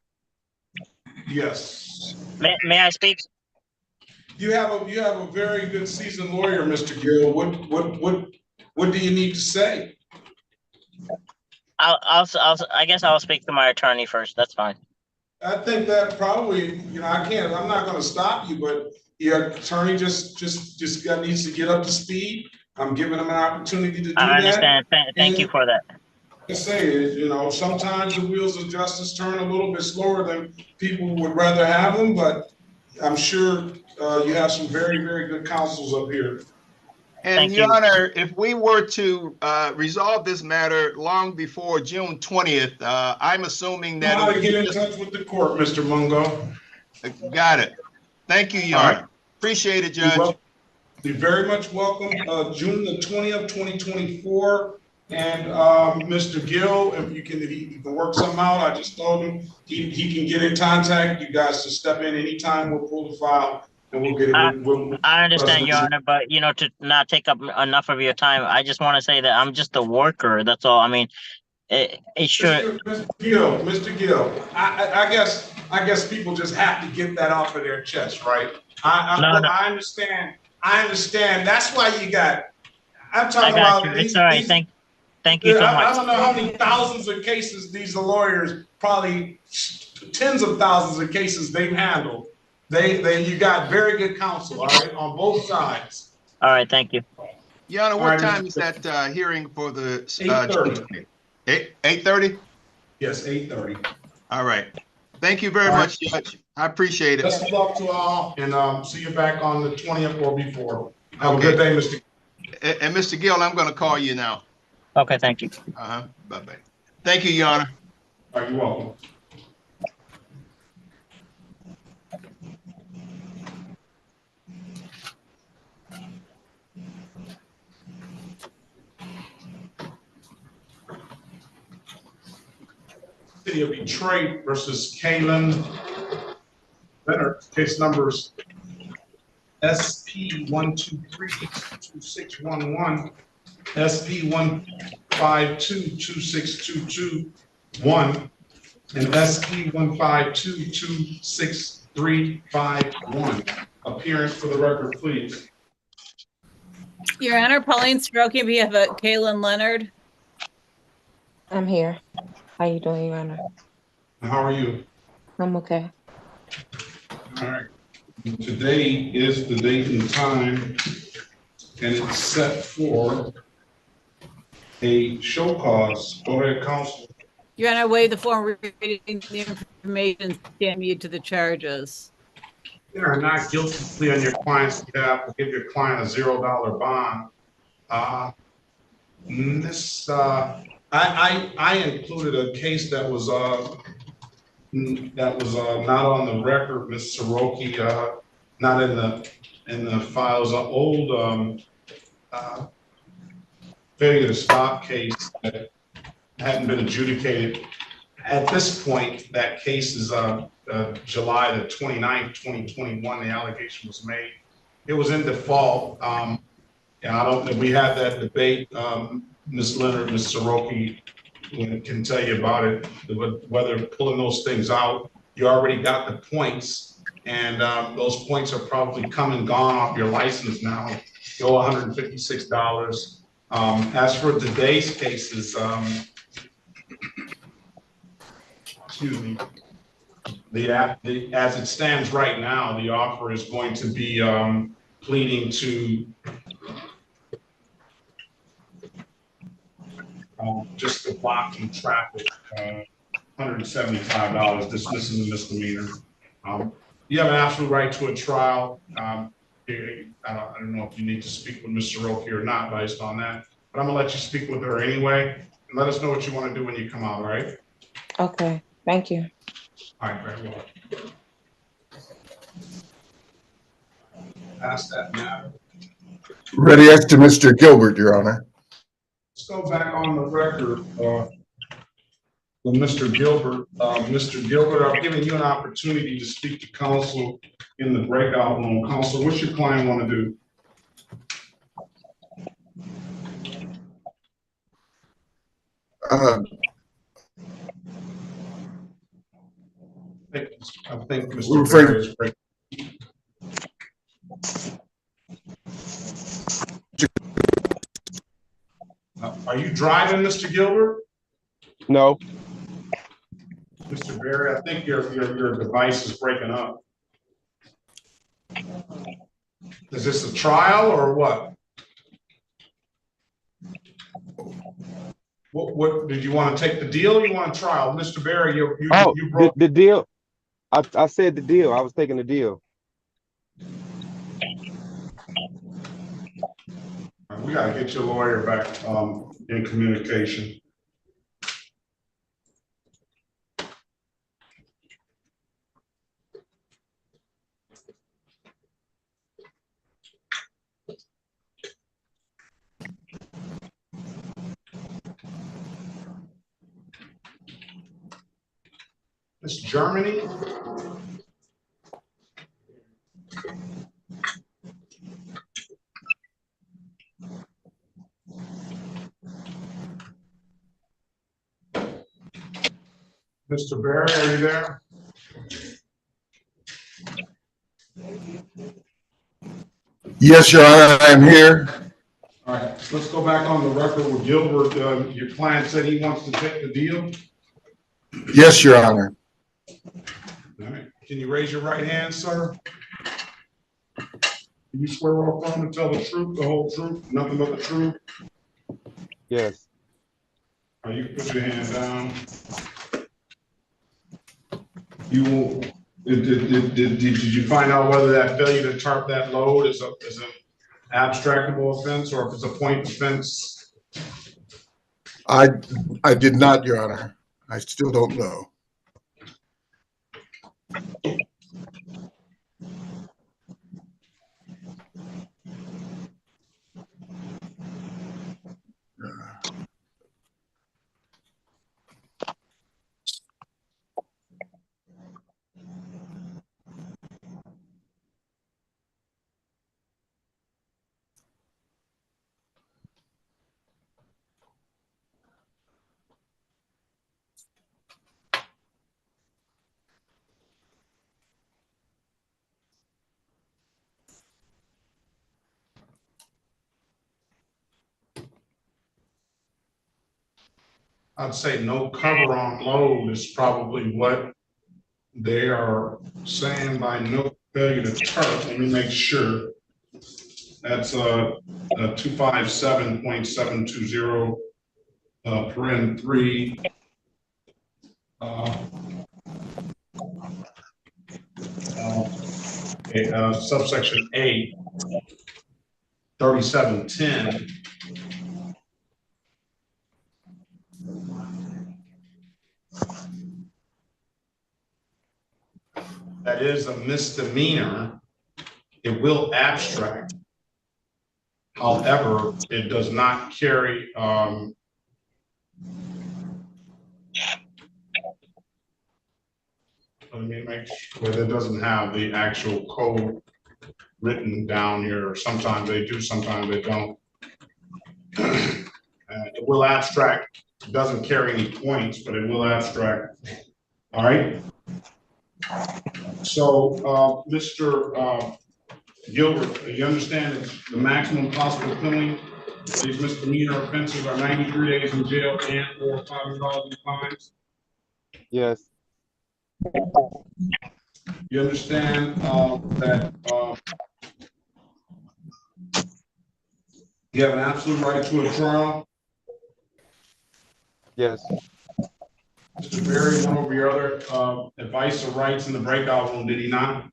Yes. may I speak? You have a very good seasoned lawyer, Mr. Gill. What do you need to say? I guess I'll speak to my attorney first. That's fine. I think that probably, I'm not gonna stop you, but your attorney just needs to get up to speed. I'm giving him an opportunity to do that. I understand. Thank you for that. I say, sometimes the wheels of justice turn a little bit slower than people would rather have them, but I'm sure you have some very, very good counsels up here. And Your Honor, if we were to resolve this matter long before June 20th, I'm assuming that— How to get in touch with the court, Mr. Mungo. Got it. Thank you, Your Honor. Appreciate it, Judge. You're very much welcome. June the 20th, 2024. And Mr. Gill, if he can work something out, I just told him he can get in contact. You guys to step in anytime. We'll pull the file and we'll get it. I understand, Your Honor, but to not take up enough of your time, I just want to say that I'm just a worker. That's all. I mean, it should. Mr. Gill, I guess people just have to get that off of their chest, right? I understand. I understand. That's why you got. I'm talking about. It's all right. Thank you so much. I don't know how many thousands of cases these lawyers, probably tens of thousands of cases they've handled. You got very good counsel, all right, on both sides. All right, thank you. Your Honor, what time is that hearing for the 8:30? 8:30? Yes, 8:30. All right. Thank you very much, Judge. I appreciate it. Best of luck to all, and see you back on the 20th or before. Have a good day, Mr. And Mr. Gill, I'm going to call you now. Okay, thank you. Bye-bye. Thank you, Your Honor. All right, you're welcome. City of Detroit versus Kaylin Leonard, case numbers SP 123-2611, SP 152-2622-1, and SP 152-26351. Appearance for the record, please. Your Honor, Pauline Soroki, we have Kaylin Leonard. I'm here. How you doing, Your Honor? How are you? I'm okay. All right. Today is the date and time, and it's set for a show cause. Go ahead, counsel. Your Honor, waive the form reading the information, stand mute to the charges. You are not guilty plea on your client's behalf. We'll give your client a $0 bond. I included a case that was not on the record, Ms. Soroki, not in the files. An old failure to stop case that hadn't been adjudicated. At this point, that case is July the 29th, 2021. The allegation was made. It was in default. And I don't know. We had that debate. Ms. Leonard, Ms. Soroki can tell you about it, whether pulling those things out. You already got the points, and those points are probably come and gone off your license now. You owe $156. As for today's cases, excuse me, as it stands right now, the offer is going to be pleading to just the blocking traffic, $175, dismissing the misdemeanor. You have an absolute right to a trial. I don't know if you need to speak with Mr. Roki or not based on that, but I'm gonna let you speak with her anyway, and let us know what you want to do when you come out, all right? Okay, thank you. All right, very well. Pass that matter. Ready as to Mr. Gilbert, Your Honor. Let's go back on the record, with Mr. Gilbert. Mr. Gilbert, I've given you an opportunity to speak to counsel in the breakout room. Counsel, what's your client want to do? I think Mr. Berry is breaking. Are you driving, Mr. Gilbert? No. Mr. Berry, I think your device is breaking up. Is this a trial or what? What did you want to take the deal or you want a trial? Mr. Berry, you broke the deal. I said the deal. I was taking the deal. We got to get your lawyer back in communication. It's Germany. Mr. Barry, are you there? Yes, Your Honor, I am here. All right, let's go back on the record with Gilbert. Your client said he wants to take the deal. Yes, Your Honor. All right, can you raise your right hand, sir? Can you swear or affirm to tell the truth, the whole truth, nothing but the truth? Yes. All right, you can put your hand down. You did you find out whether that failure to tarp that load is an abstractable offense or if it's a point offense? I did not, Your Honor. I still don't know. I'd say no cover on load is probably what they are saying by no failure to tarp. Let me make sure. That's 257.720 paren 3. Subsection A, 3710. That is a misdemeanor. It will abstract. However, it does not carry let me make sure that it doesn't have the actual code written down here. Sometimes they do, sometimes they don't. It will abstract. It doesn't carry any points, but it will abstract. All right. So, Mr. Gilbert, you understand that the maximum possible penalty for these misdemeanor offenses are 93 days in jail and or $500 in fines? Yes. You understand that you have an absolute right to a trial? Yes. Mr. Berry went over your other advice or rights in the breakout room, did he not?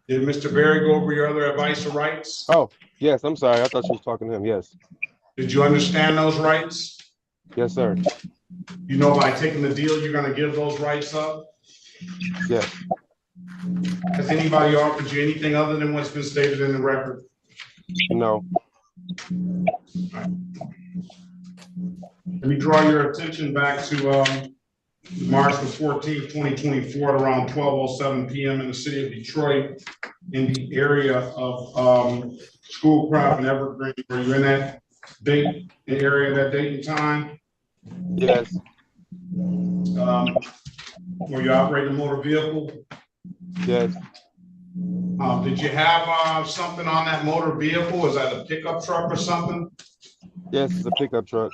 Did Mr. Berry go over your other advice or rights? Oh, yes, I'm sorry. I thought you was talking to him. Yes. Did you understand those rights? Yes, sir. You know, by taking the deal, you're gonna give those rights up? Yes. Has anybody offered you anything other than what's been stated in the record? No. Let me draw your attention back to March the 14th, 2024 at around 12:07 p.m. in the city of Detroit in the area of Schoolcraft and Evergreen. Were you in that date, the area, that date and time? Yes. Were you operating a motor vehicle? Yes. Did you have something on that motor vehicle? Was that a pickup truck or something? Yes, it's a pickup truck.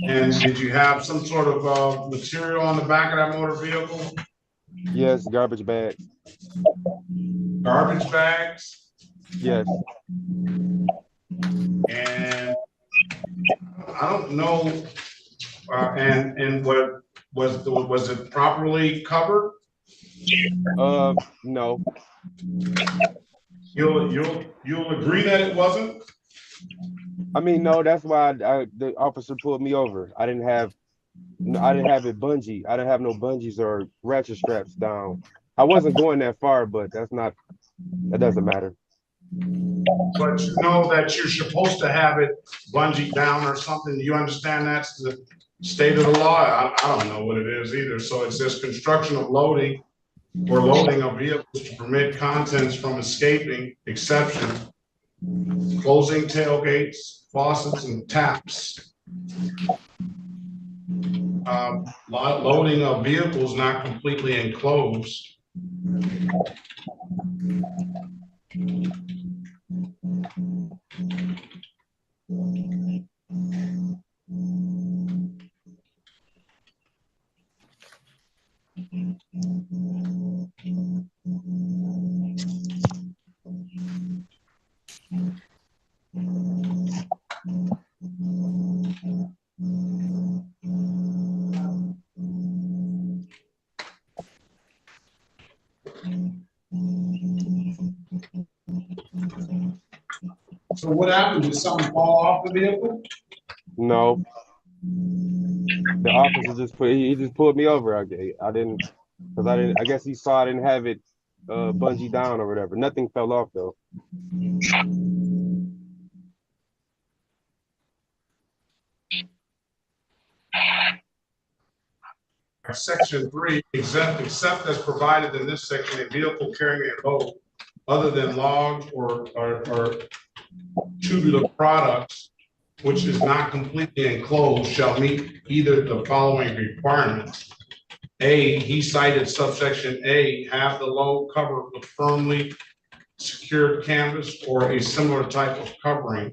And did you have some sort of material on the back of that motor vehicle? Yes, garbage bags. Garbage bags? Yes. And I don't know, and what was it properly covered? No. You'll agree that it wasn't? I mean, no, that's why the officer pulled me over. I didn't have it bungee. I didn't have no bungees or ratchet straps down. I wasn't going that far, but that doesn't matter. But you know that you're supposed to have it bungee down or something. Do you understand that's the state of the law? I don't know what it is either. So it says construction of loading or loading of vehicles to permit contents from escaping, exception, closing tailgates, faucets, and taps. Loading of vehicles not completely enclosed. So what happened? Did something fall off the vehicle? No. The officer he just pulled me over. I didn't, because I guess he saw I didn't have it bungee down or whatever. Nothing fell off though. Section 3, except as provided in this section, a vehicle carrying a load other than logs or tubular products, which is not completely enclosed, shall meet either the following requirements. A, he cited subsection A, have the load covered with firmly secured canvas or a similar type of covering.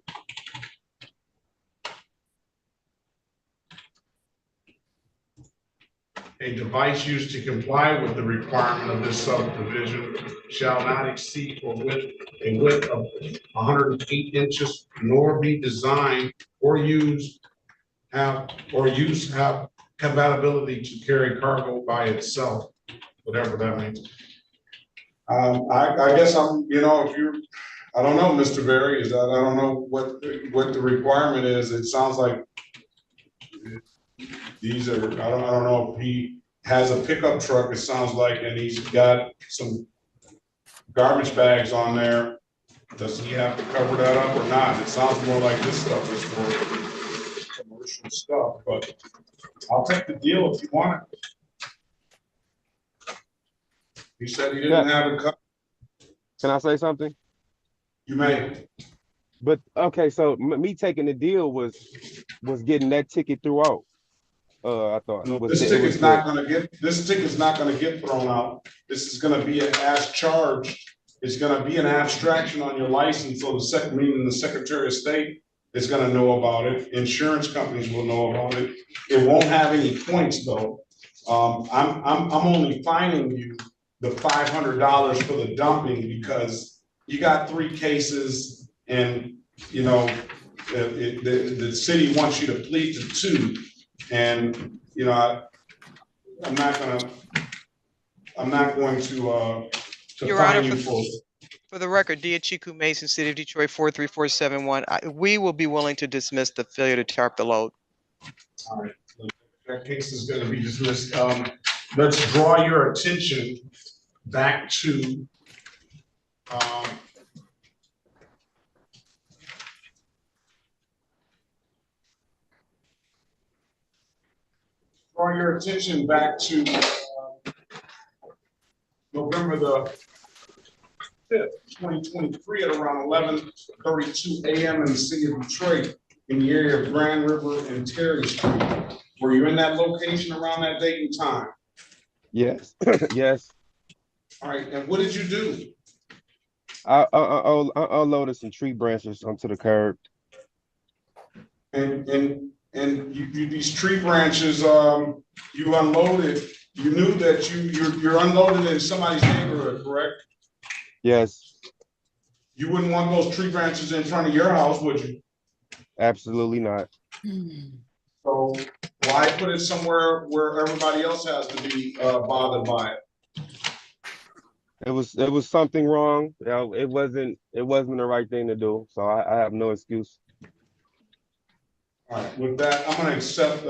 A device used to comply with the requirement of this subdivision shall not exceed a width of 108 inches, nor be designed or have compatibility to carry cargo by itself, whatever that means. I guess I don't know, Mr. Berry, I don't know what the requirement is. It sounds like these are, I don't know if he has a pickup truck, it sounds like, and he's got some garbage bags on there. Does he have to cover that up or not? It sounds more like this stuff is for commercial stuff, but I'll take the deal if you want it. He said he didn't have it covered. Can I say something? You may. But okay, so me taking the deal was getting that ticket throughout. I thought this ticket's not going to get thrown out. This is going to be an as charged. It's going to be an abstraction on your license. So the Secretary of State is going to know about it. Insurance companies will know about it. It won't have any points though. I'm only fining you the $500 for the dumping because you got 3 cases, and you know the city wants you to plead to 2. And, you know, I'm not going to I'm not going to Your Honor, fine you for. for the record, Diachiku Mason, City of Detroit, 43471. We will be willing to dismiss the failure to tarp the load. All right, that case is going to be dismissed. Let's draw your attention back to November the 5th, 2023 at around 11:32 a.m. in the city of Detroit in the area of Grand River and Terry Street. Were you in that location around that date and time? Yes, yes. All right, and what did you do? I unloaded some tree branches onto the curb. And these tree branches, you unloaded. You knew that you're unloaded in somebody's neighborhood, correct? Yes. You wouldn't want those tree branches in front of your house, would you? Absolutely not. So why put it somewhere where everybody else has to be bothered by it? It was something wrong. You know, it wasn't the right thing to do. So I have no excuse. All right, with that, I'm going to accept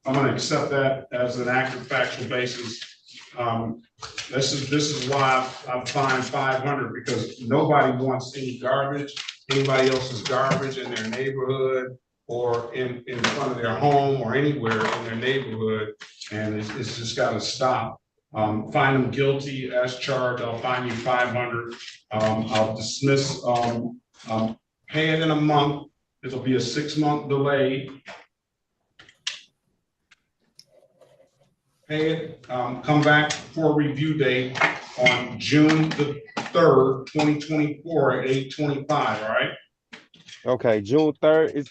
I'm going to accept that as an accurate factual basis. This is why I'm fined 500, because nobody wants any garbage, anybody else's garbage in their neighborhood or in front of their home or anywhere in their neighborhood, and it's just got to stop. Find them guilty as charged. I'll fine you 500. I'll dismiss. Pay it in a month. It'll be a 6-month delay. Pay it, come back for a review date on June the 3rd, 2024 at 8:25, all right? Okay, June 3rd is.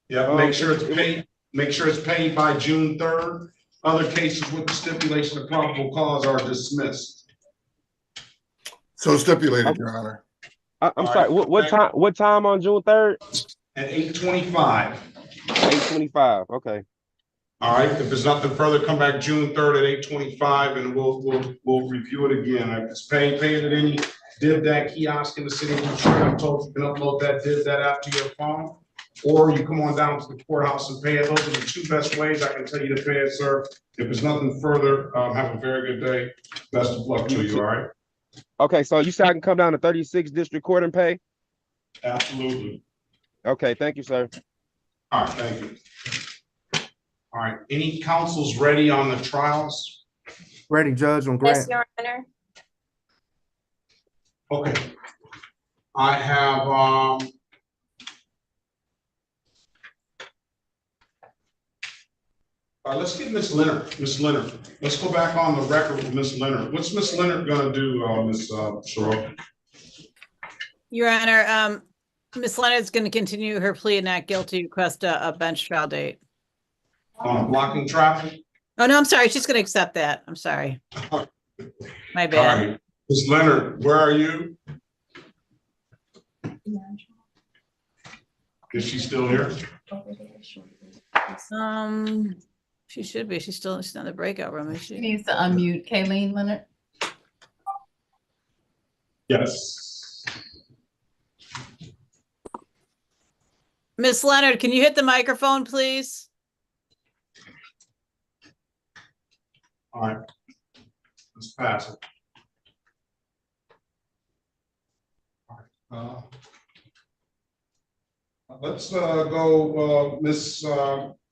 Yeah, make sure it's paid. Make sure it's paid by June 3rd. Other cases with the stipulation of probable cause are dismissed. So stipulated, Your Honor. I'm sorry. What time on June 3rd? At 8:25. 8:25. Okay. All right. If there's nothing further, come back June 3rd at 8:25, and we'll review it again. If it's paying at any DivDat kiosk in the city of Detroit, I'm told you can upload that DivDat app to your phone, or you come on down to the courthouse and pay it. Those are the two best ways I can tell you to pay it, sir. If there's nothing further, have a very good day. Best of luck to you. All right. Okay, so you said I can come down to 36th District Court and pay? Absolutely. Okay, thank you, sir. All right, thank you. All right, any counsels ready on the trials? Ready, Judge, on Grant. Yes, Your Honor. Okay. I have let's get Miss Leonard. Miss Leonard. Let's go back on the record with Miss Leonard. What's Miss Leonard gonna do, Miss Sherrill? Your Honor, Ms. Leonard's going to continue her plea of not guilty, request a bench trial date. On blocking traffic? Oh, no, I'm sorry. She's going to accept that. I'm sorry. My bad. All right. Ms. Leonard, where are you? Is she still here? She should be. She's not in the breakout room, is she? She needs to unmute Kayleen Leonard. Yes. Miss Leonard, can you hit the microphone, please? All right. Let's pass it. All right. Let's go, Miss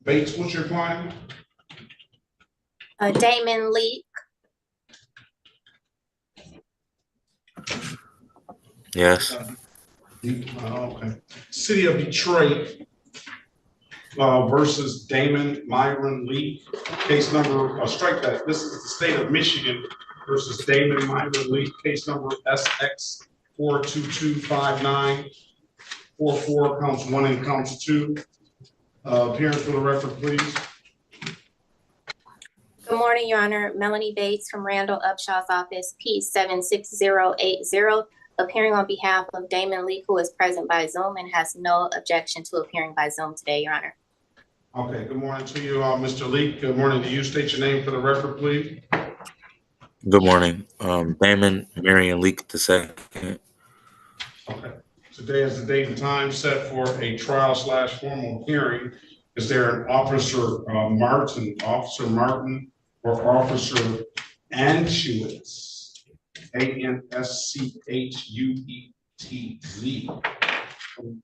Bates. What's your client? Damon Leak. Yes. Okay. City of Detroit versus Damon Myron Lee. Case number, strike that. This is the state of Michigan versus Damon Myron Lee. Case number SX 4225944, counts 1 and counts 2. Appearance for the record, please. Good morning, Your Honor. Melanie Bates from Randall Upshaw's office, P76080, appearing on behalf of Damon Leak, who is present by Zoom and has no objection to appearing by Zoom today, Your Honor. Okay, good morning to you, Mr. Leak. Good morning to you. State your name for the record, please. Good morning. Damon Marion Leak II. Okay. Today is the date and time set for a trial / formal hearing. Is there an Officer Martin, or Officer Anschutz, Anschutz?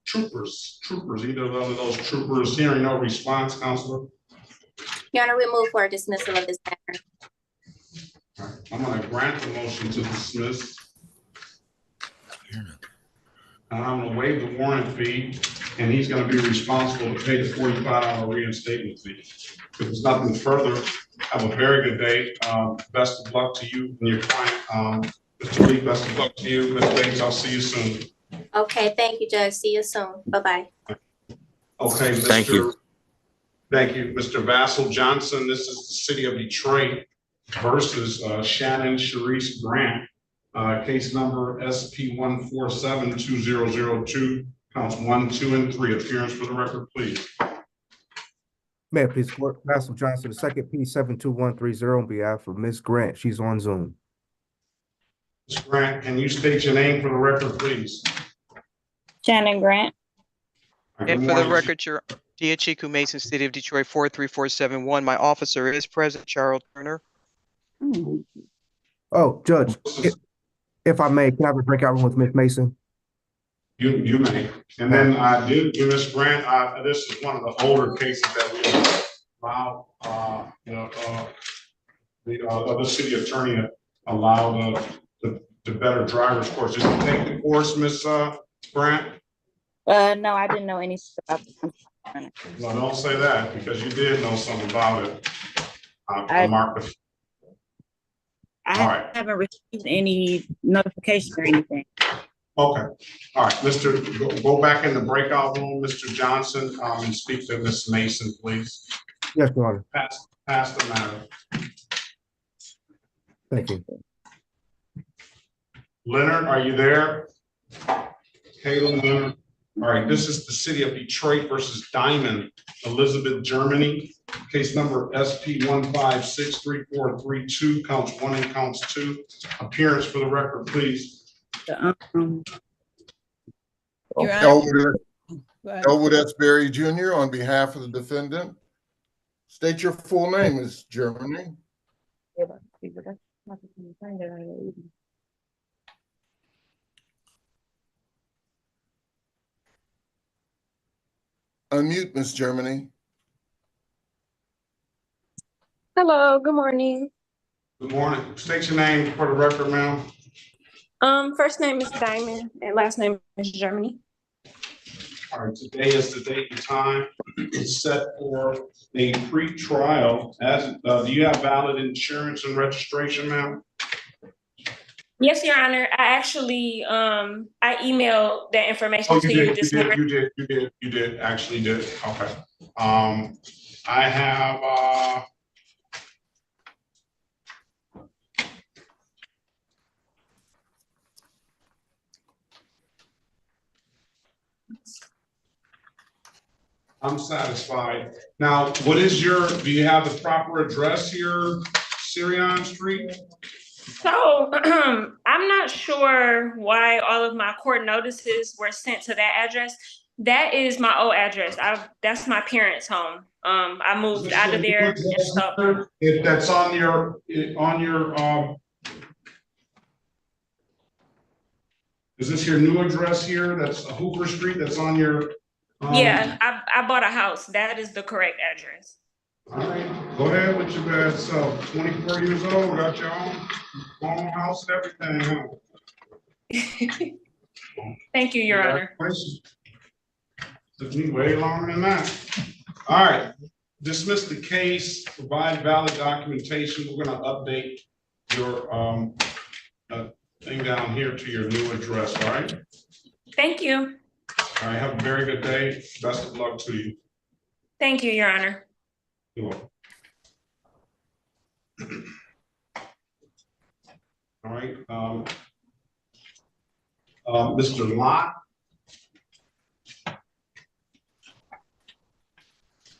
Troopers, either one of those troopers. Hearing no response, Counselor. Your Honor, we move for a dismissal of this matter. All right, I'm going to grant the motion to dismiss. And I'm going to waive the warrant fee, and he's going to be responsible to pay the $45 reinstatement fee. If there's nothing further, have a very good day. Best of luck to you and your client. Mr. Lee, best of luck to you. Ms. Bates, I'll see you soon. Okay, thank you, Judge. See you soon. Bye-bye. Okay, Thank you. Thank you, Mr. Vassal Johnson. This is the city of Detroit versus Shannon Sharice Grant. Case number SP 1472002, counts 1, 2, and 3. Appearance for the record, please. May it please court, Vassal Johnson, the second P72130 on behalf of Ms. Grant. She's on Zoom. Ms. Grant, can you state your name for the record, please? Shannon Grant. And for the record, your Diachiku Mason, City of Detroit 43471. My officer is present, Charles Turner. Oh, Judge, if I may, can I have a breakout room with Ms. Mason? You may. And then Ms. Grant, this is one of the older cases that we allow, the other city attorney allowed the better driver's course. Did you take the course, Ms. Grant? No, I didn't know anything about this. No, don't say that, because you did know something about it. I right. haven't received any notification or anything. Okay. All right, go back in the breakout room, Mr. Johnson, and speak to Ms. Mason, please. Yes, Your Honor. Pass the matter. Thank you. Leonard, are you there? Caleb Leonard. All right, this is the city of Detroit versus Diamond, Elizabeth, Germany. Case number SP 1563432, counts 1 and counts 2. Appearance for the record, please. Elwood S. Berry Jr. on behalf of the defendant. State your full name, Ms. Germany. Unmute, Ms. Germany. Hello, good morning. Good morning. State your name for the record, ma'am. First name is Diamond and last name is Germany. All right, today is the date and time. It's set for a pre-trial. Do you have valid insurance and registration, ma'am? Yes, Your Honor. I actually I emailed that information to you this morning. You did, actually did. Okay. I have I'm satisfied. Now, do you have the proper address here, Syrian Street? So I'm not sure why all of my court notices were sent to that address. That is my old address. That's my parents' home. I moved out of there. If that's on your is this your new address here? That's Hoover Street. That's on your. Yeah, I bought a house. That is the correct address. All right, go ahead with your bad self. 24 years old, got your own house and everything. Thank you, Your Honor. Took me way longer than that. All right, dismiss the case, provide valid documentation. We're gonna update your thing down here to your new address, all right? Thank you. All right, have a very good day. Best of luck to you. Thank you, Your Honor. You're welcome. All right, Mr. Lott.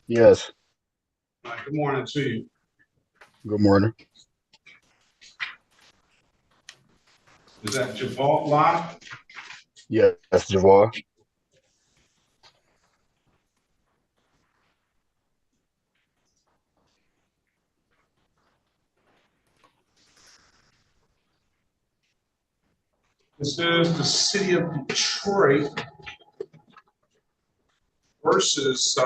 Yes. All right, good morning to you. Good morning. Is that Javalt Lot? Yes, that's Javar. This is the city of Detroit versus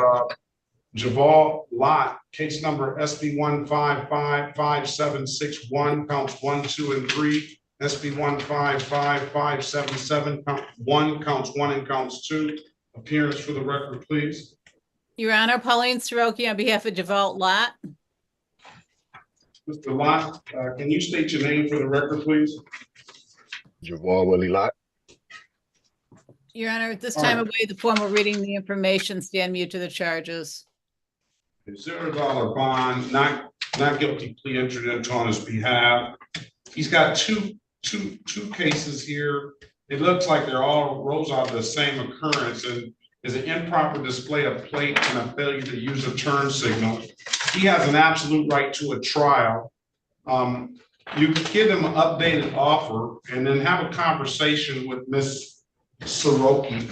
Javal Lot, case number SB 1555761, counts 1, 2, and 3. SB 1555777, count 1, counts 1 and counts 2. Appearance for the record, please. Your Honor, Pauline Soroki on behalf of Javalt Lot. Mr. Lot, can you state your name for the record, please? Javar Willie Lot. Your Honor, at this time of waive the formal reading the information, stand mute to the charges. $0 bond, not guilty plea entered into on his behalf. He's got two cases here. It looks like they're all rose out of the same occurrence, and is an improper display of plate and a failure to use a turn signal. He has an absolute right to a trial. You give him an updated offer and then have a conversation with Ms. Soroki,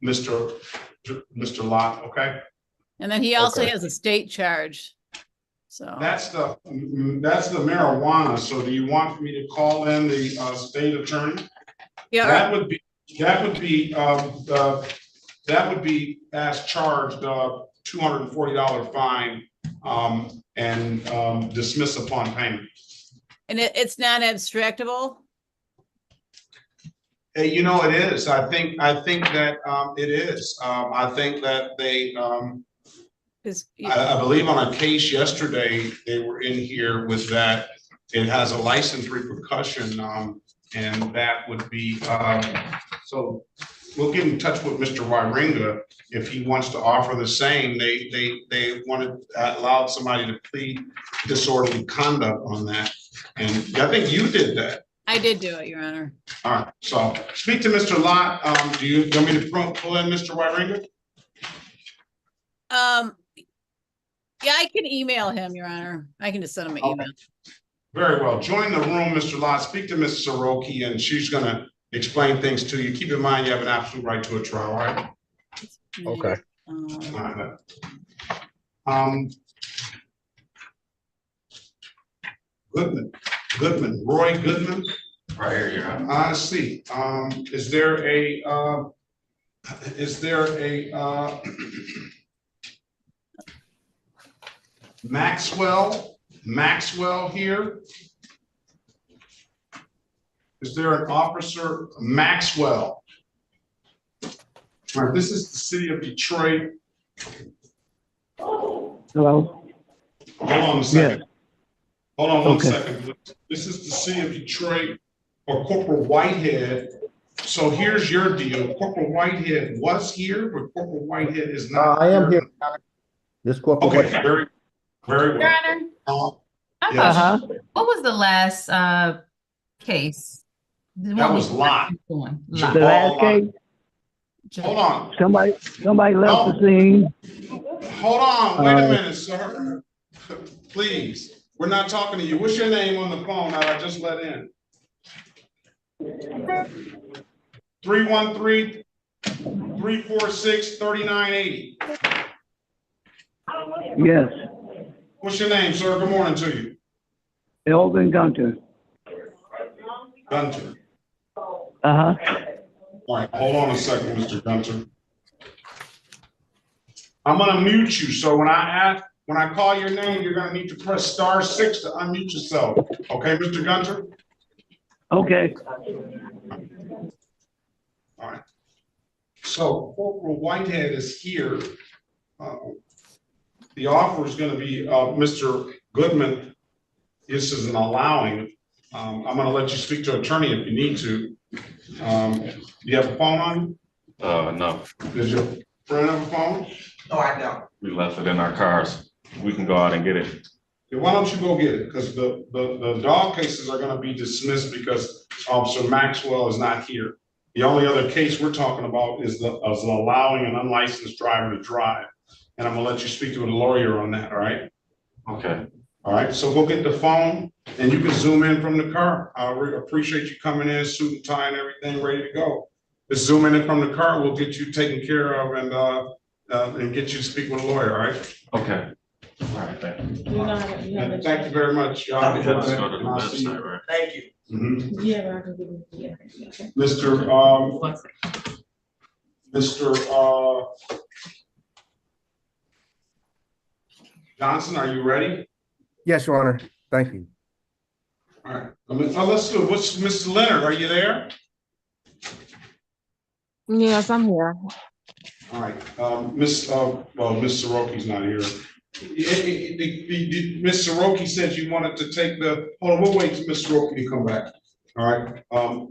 Mr. Lot, okay? And then he also Okay. has a state charge. So That's the marijuana. So do you want me to call in the state attorney? Yeah. That would be as charged $240 fine and dismiss upon payment. and it's not abstractable. You know, it is. I think that it is. I think that they. I believe on a case yesterday they were in here with that. It has a license repercussion, and that would be. So we'll get in touch with Mr. Wyringa if he wants to offer the same. They wanted allowed somebody to plead disorderly conduct on that, and I think you did that. I did do it, Your Honor. All right, so speak to Mr. Lot. Do you want me to pull in Mr. Wyringa? Yeah, I can email him, Your Honor. I can just send him an email. Very well. Join the room, Mr. Lot. Speak to Ms. Soroki, and she's gonna explain things to you. Keep in mind, you have an absolute right to a trial, all right? Okay. Goodman, Roy Goodman. Right here, Your Honor. I see. Is there a Maxwell here? Is there an officer Maxwell? All right, this is the city of Detroit. Hello? Hold on a second. Yes. Hold on one Okay. second. This is the city of Detroit or Corporal Whitehead. So here's your deal. Corporal Whitehead was here, but Corporal Whitehead is not. I am here. This corporate. Okay, very Your well. Honor, I Yes. thought, what was the last case? The That one was we- Lot. doing? The Lot. last case, Hold on. somebody left the scene. Hold on. Wait a minute, sir. Please. We're not talking to you. What's your name on the phone that I just let in? 313-346-3980. Yes, What's your name, sir? Good morning to you. Elvin Gunter. Gunter. Uh-huh. All right, hold on a second, Mr. Gunter. I'm gonna mute you, so when I call your name, you're gonna need to press *6 to unmute yourself. Okay, Mr. Gunter? Okay. All right. So Corporal Whitehead is here. The offer is gonna be, Mr. Goodman. This is an allowing. I'm gonna let you speak to an attorney if you need to. Do you have a phone on you? No, Does your friend have a phone? no, I don't. We left it in our cars. We can go out and get it. Yeah, why don't you go get it? Because the dog cases are gonna be dismissed because Officer Maxwell is not here. The only other case we're talking about is the allowing an unlicensed driver to drive. and I'm gonna let you speak to a lawyer on that, all right? Okay. All right, so go get the phone and you can zoom in from the car. I appreciate you coming in, suit and tie and everything, ready to go. Just zoom in from the car, we'll get you taken care of and get you to speak with a lawyer, all right? Okay. All right, thank you. And thank you very much. Y'all have a good Just day, go to the and I'll see you. website, right? Thank you. Mhm. Yeah, I can do it. Yeah. Okay. Mr. Johnson, are you ready? Yes, Your Honor. Thank you. All right, let's do it. What's Mr. Leonard? Are you there? Yes, I'm here. All right, Miss Soroki's not here. Miss Soroki said you wanted to take hold on, we'll wait till Miss Soroki to come back. All right,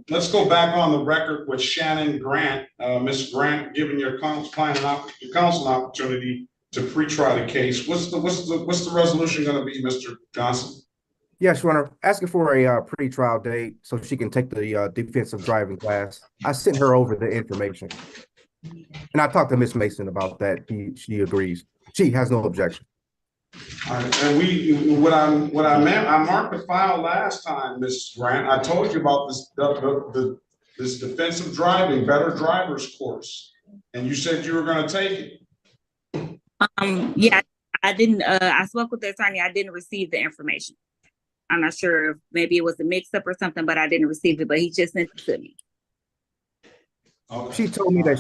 let's go back on the record with Shannon Grant. Ms. Grant, giving your client your counsel an opportunity to pre-try the case. What's the resolution gonna be, Mr. Johnson? Yes, Your Honor. Asking for a pre-trial date so she can take the defensive driving class. I sent her over the information. And I talked to Miss Mason about that. She agrees. She has no objection. All right, and what I meant, I marked the file last time, Ms. Grant. I told you about this defensive driving, better drivers course. And you said you were gonna take it. Yeah, I didn't, I spoke with the attorney. I didn't receive the information. I'm not sure if maybe it was a mix up or something, but I didn't receive it, but he just sent it to me. Okay. She told me that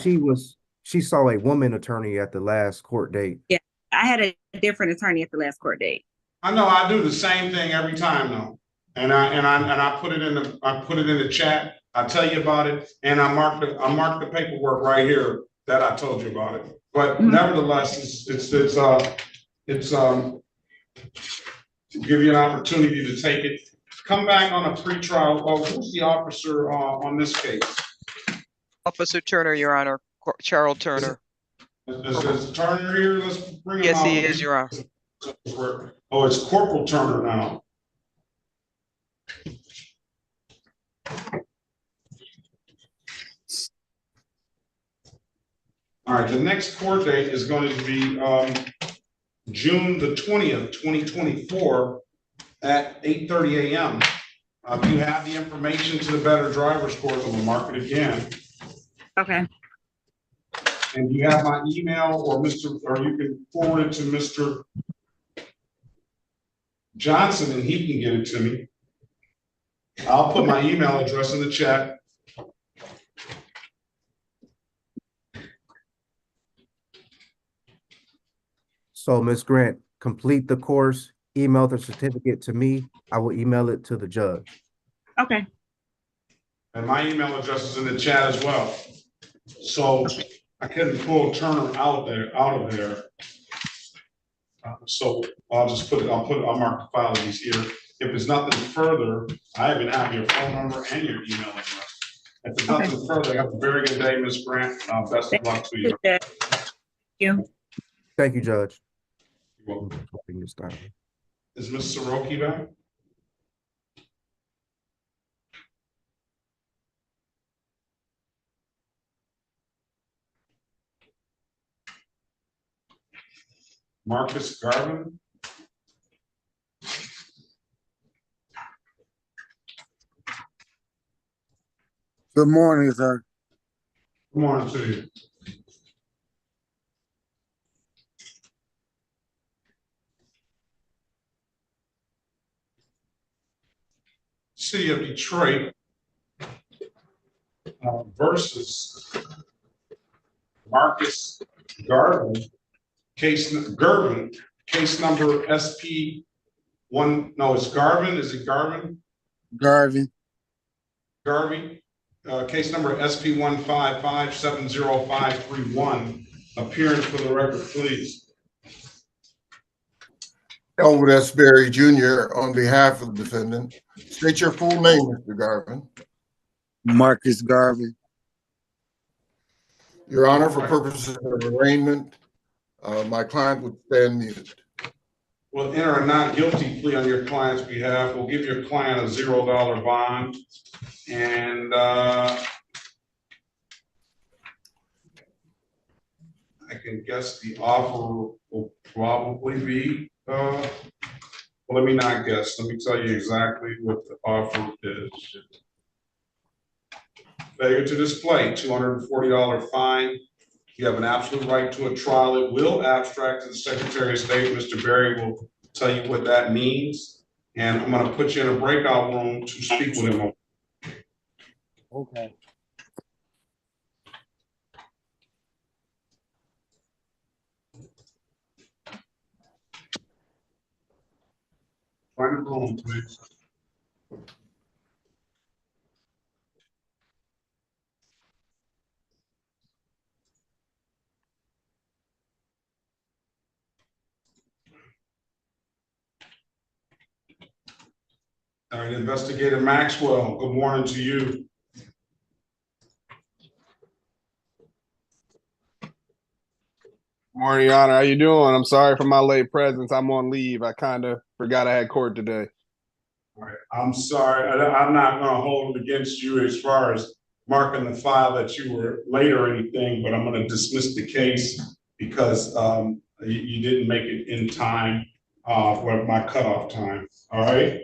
she saw a woman attorney at the last court date. Yeah, I had a different attorney at the last court date. I know I do the same thing every time though. And I put it in the chat. I tell you about it and I marked the paperwork right here that I told you about it. But nevertheless, it's to give you an opportunity to take it. Come back on a pretrial. Oh, who's the officer on this case? Officer Turner, Your Honor, Charles Turner. Is Turner here? Let's bring him out. Yes, he is, Your Honor. Oh, it's Corporal Turner now. All right, the next court date is going to be June the 20th, 2024 at 8:30 a.m. If you have the information to the better driver's course, I'm gonna mark it again. Okay. And you have my email or you can forward it to Mr. Johnson and he can get it to me. I'll put my email address in the chat. So, Ms. Grant, complete the course, email the certificate to me. I will email it to the judge. Okay. And my email address is in the chat as well. So I couldn't pull Turner out of there. So I'll mark the file these here. If there's nothing further, I even have your phone number and your email address. If there's nothing further, have a very good day, Ms. Grant. Best of luck to you. Thank you. Thank you, Judge. You're welcome. Is Ms. Soroki back? Marcus Garvin? Good morning, sir. Good morning to you. City of Detroit versus Marcus Garvin, case number SP1. No, it's Garvin. Is it Garvin? Garvin. Garvey. Case number SP155705531. Appearance for the record, please. Elwood S. Berry Jr. on behalf of the defendant. State your full name, Mr. Garvin. Marcus Garvin. Your Honor, for purposes of arraignment, my client would stand muted. We'll enter a not guilty plea on your client's behalf. We'll give your client a $0 bond. And can guess the offer will probably be, well, let me not guess. Let me tell you exactly what the offer is. Failure to display, $240 fine. You have an absolute right to a trial. It will abstract to the Secretary of State. Mr. Berry will tell you what that means. And I'm gonna put you in a breakout room to speak with him. Okay. Find a room, please. All right, Investigator Maxwell, good morning to you. Morning, Your Honor. How you doing? I'm sorry for my late presence. I'm on leave. I kind of forgot I had court today. All right, I'm sorry. I'm not gonna hold it against you as far as marking the file that you were late or anything, but I'm gonna dismiss the case because you didn't make it in time for my cutoff time. All right?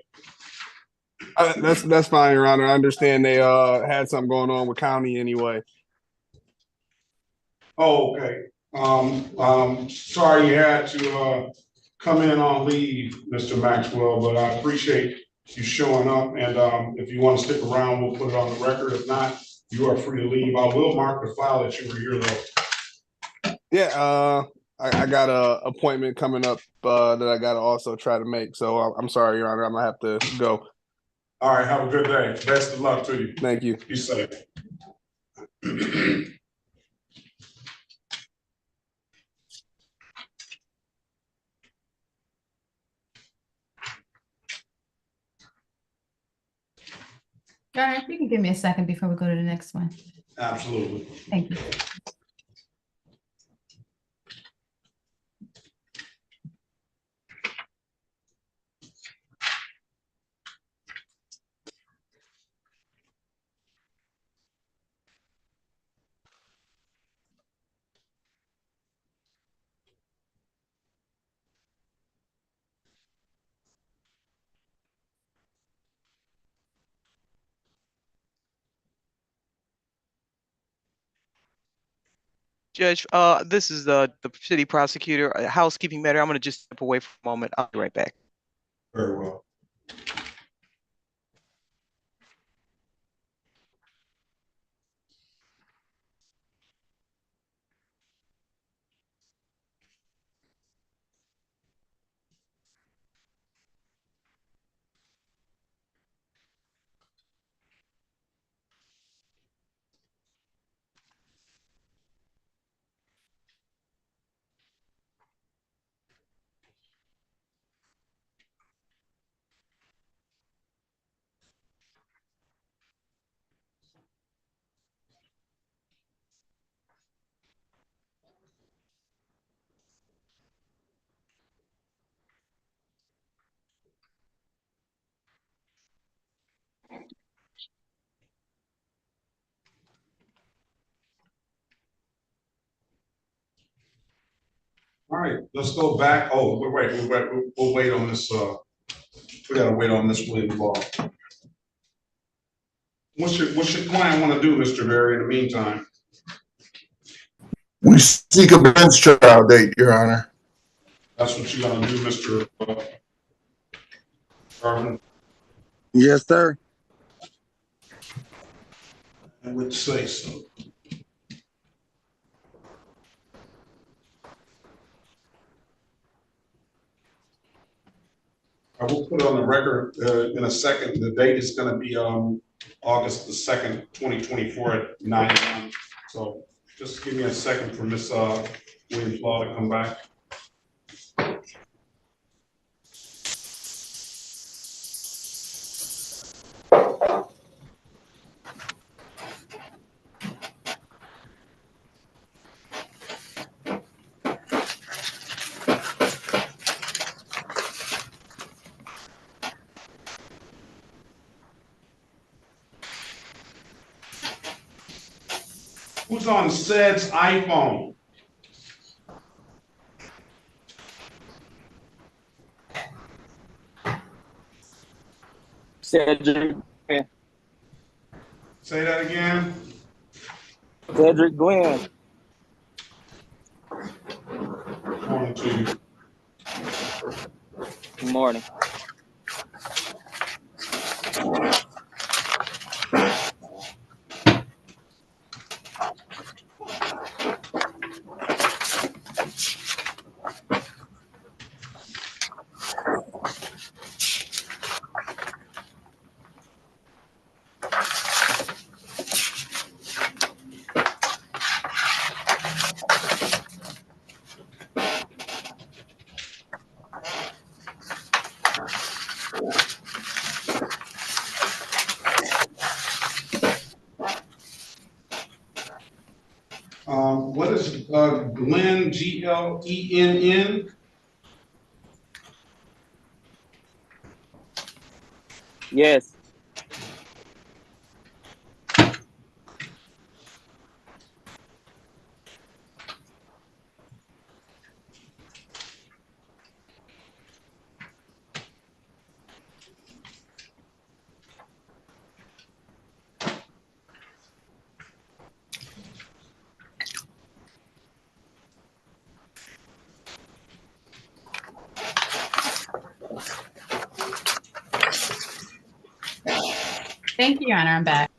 That's fine, Your Honor. I understand they had something going on with county anyway. Oh, okay. Sorry you had to come in on leave, Mr. Maxwell, but I appreciate you showing up. And if you want to stick around, we'll put it on the record. If not, you are free to leave. I will mark the file that you were here though. Yeah, I got a appointment coming up that I got to also try to make. So I'm sorry, Your Honor. I'm gonna have to go. All right, have a good day. Best of luck to you. Thank you. Be safe. All right, you can give me a second before we go to the next one. Absolutely. Thank you. Judge, this is the city prosecutor, a housekeeping matter. I'm going to just step away for a moment. I'll be right back. Very well. All right, let's go back. Oh, we'll wait on this. We gotta wait on this William Law. What's your client want to do, Mr. Berry, in the meantime? We seek a bench trial date, Your Honor. That's what you're gonna do, Mr. Garvin? Yes, sir. I would say so. I will put it on the record in a second. The date is going to be August the 2nd, 2024 at 9 a.m. So just give me a second for Ms. Williams Law to come back. Who's on Ced's iPhone? Cedric. Say that again. Cedric Glenn. Morning to you. Good morning. What is Glenn, Glenn? Yes. Thank you, Your Honor. I'm back.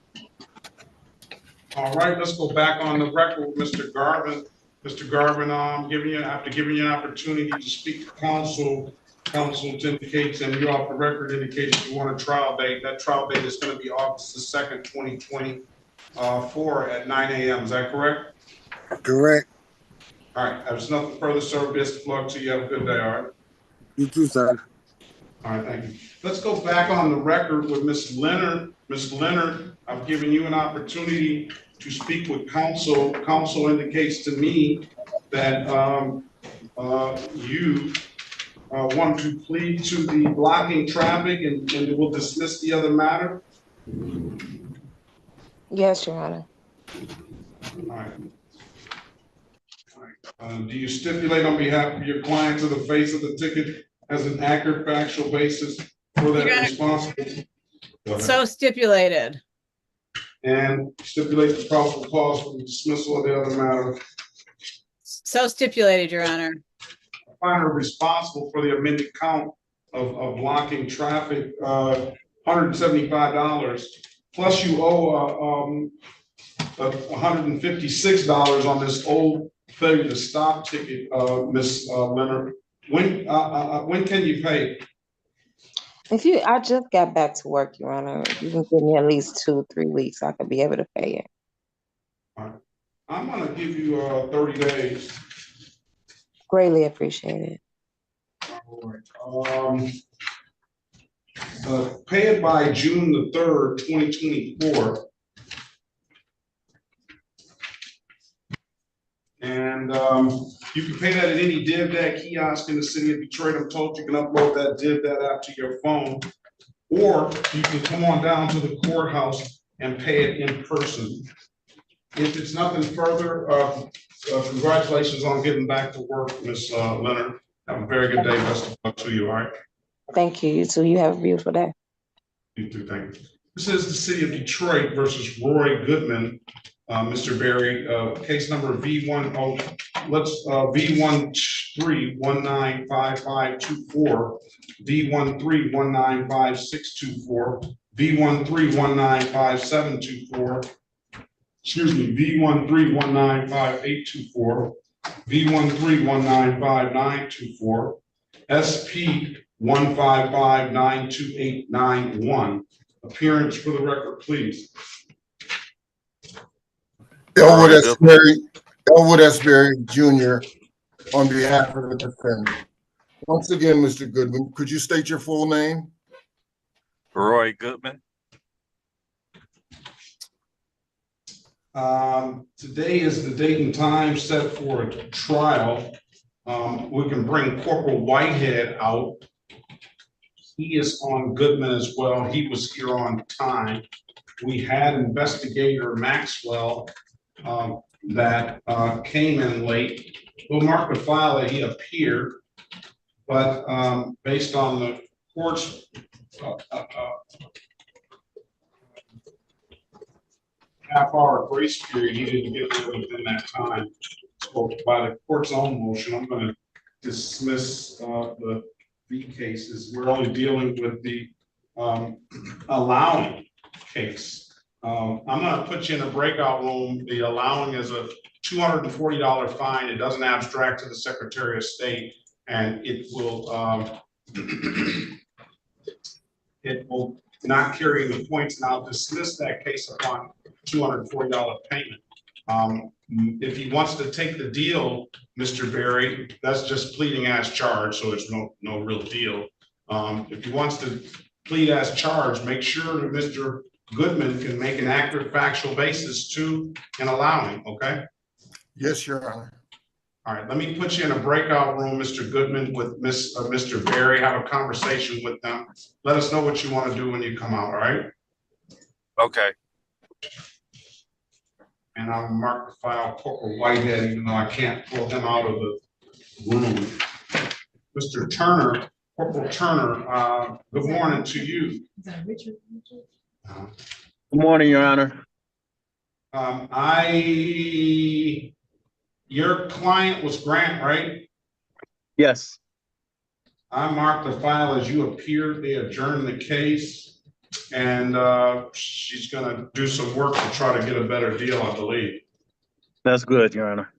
All right, let's go back on the record with Mr. Garvin. Mr. Garvin, after giving you an opportunity to speak to counsel indicates, and you off the record indicates you want a trial date. That trial date is going to be August the 2nd, 2024 at 9 a.m. Is that correct? Correct. All right, there's nothing further, sir. Best of luck to you. Have a good day, all right? You too, sir. All right, thank you. Let's go back on the record with Ms. Leonard. Ms. Leonard, I've given you an opportunity to speak with counsel. Counsel indicates to me that you want to plead to the blocking traffic and will dismiss the other matter. Yes, Your Honor. All right. Do you stipulate on behalf of your client to the face of the ticket as an accurate factual basis for that responsibility? So stipulated. And stipulate the probable cause for the dismissal of the other matter. So stipulated, Your Honor. I find her responsible for the amended count of blocking traffic, $175. Plus you owe $156 on this old failure to stop ticket, Ms. Leonard. When can you pay? I just got back to work, Your Honor. You can give me at least 2-3 weeks. I could be able to pay it. All right. I'm gonna give you 30 days. Greatly appreciated. All right. Pay it by June the 3rd, 2024. And you can pay that at any DivDat kiosk in the city of Detroit. I'm told you can upload that DivDat app to your phone, or you can come on down to the courthouse and pay it in person. If it's nothing further, congratulations on getting back to work, Ms. Leonard. Have a very good day. Best of luck to you, all right? Thank you. You too. You have a beautiful day. You too, thank you. This is the city of Detroit versus Roy Goodman. Mr. Berry, case number V13195524, V13195624, V13195724, excuse me, V13195824, V13195924, SP 155928991. Appearance for the record, please. Elwood Asbury Jr. on behalf of the defendant. Once again, Mr. Goodman, could you state your full name? Roy Goodman. Today is the date and time set for a trial. We can bring Corporal Whitehead out. He is on Goodman as well. He was here on time. We had Investigator Maxwell that came in late. We'll mark the file that he appeared, but based on the court's half-hour grace period, he didn't get there within that time. So by the court's own motion, I'm going to dismiss the B cases. We're only dealing with the allowing case. I'm going to put you in a breakout room. The allowing is a $240 fine. It doesn't abstract to the Secretary of State, and it will not carry the points, and I'll dismiss that case upon $240 payment. If he wants to take the deal, Mr. Berry, that's just pleading as charged, so there's no real deal. If he wants to plead as charged, make sure that Mr. Goodman can make an accurate factual basis to an allowing, okay? Yes, Your Honor. All right, let me put you in a breakout room, Mr. Goodman, with Mr. Berry, have a conversation with them. Let us know what you want to do when you come out, all right? Okay. And I'll mark the file Corporal Whitehead, even though I can't pull him out of the room. Mr. Turner, Corporal Turner, good morning to you. Is that Richard? Good morning, Your Honor. Your client was Grant, right? Yes. I marked the file as you appeared. They adjourned the case, and she's going to do some work to try to get a better deal, I believe. That's good, Your Honor.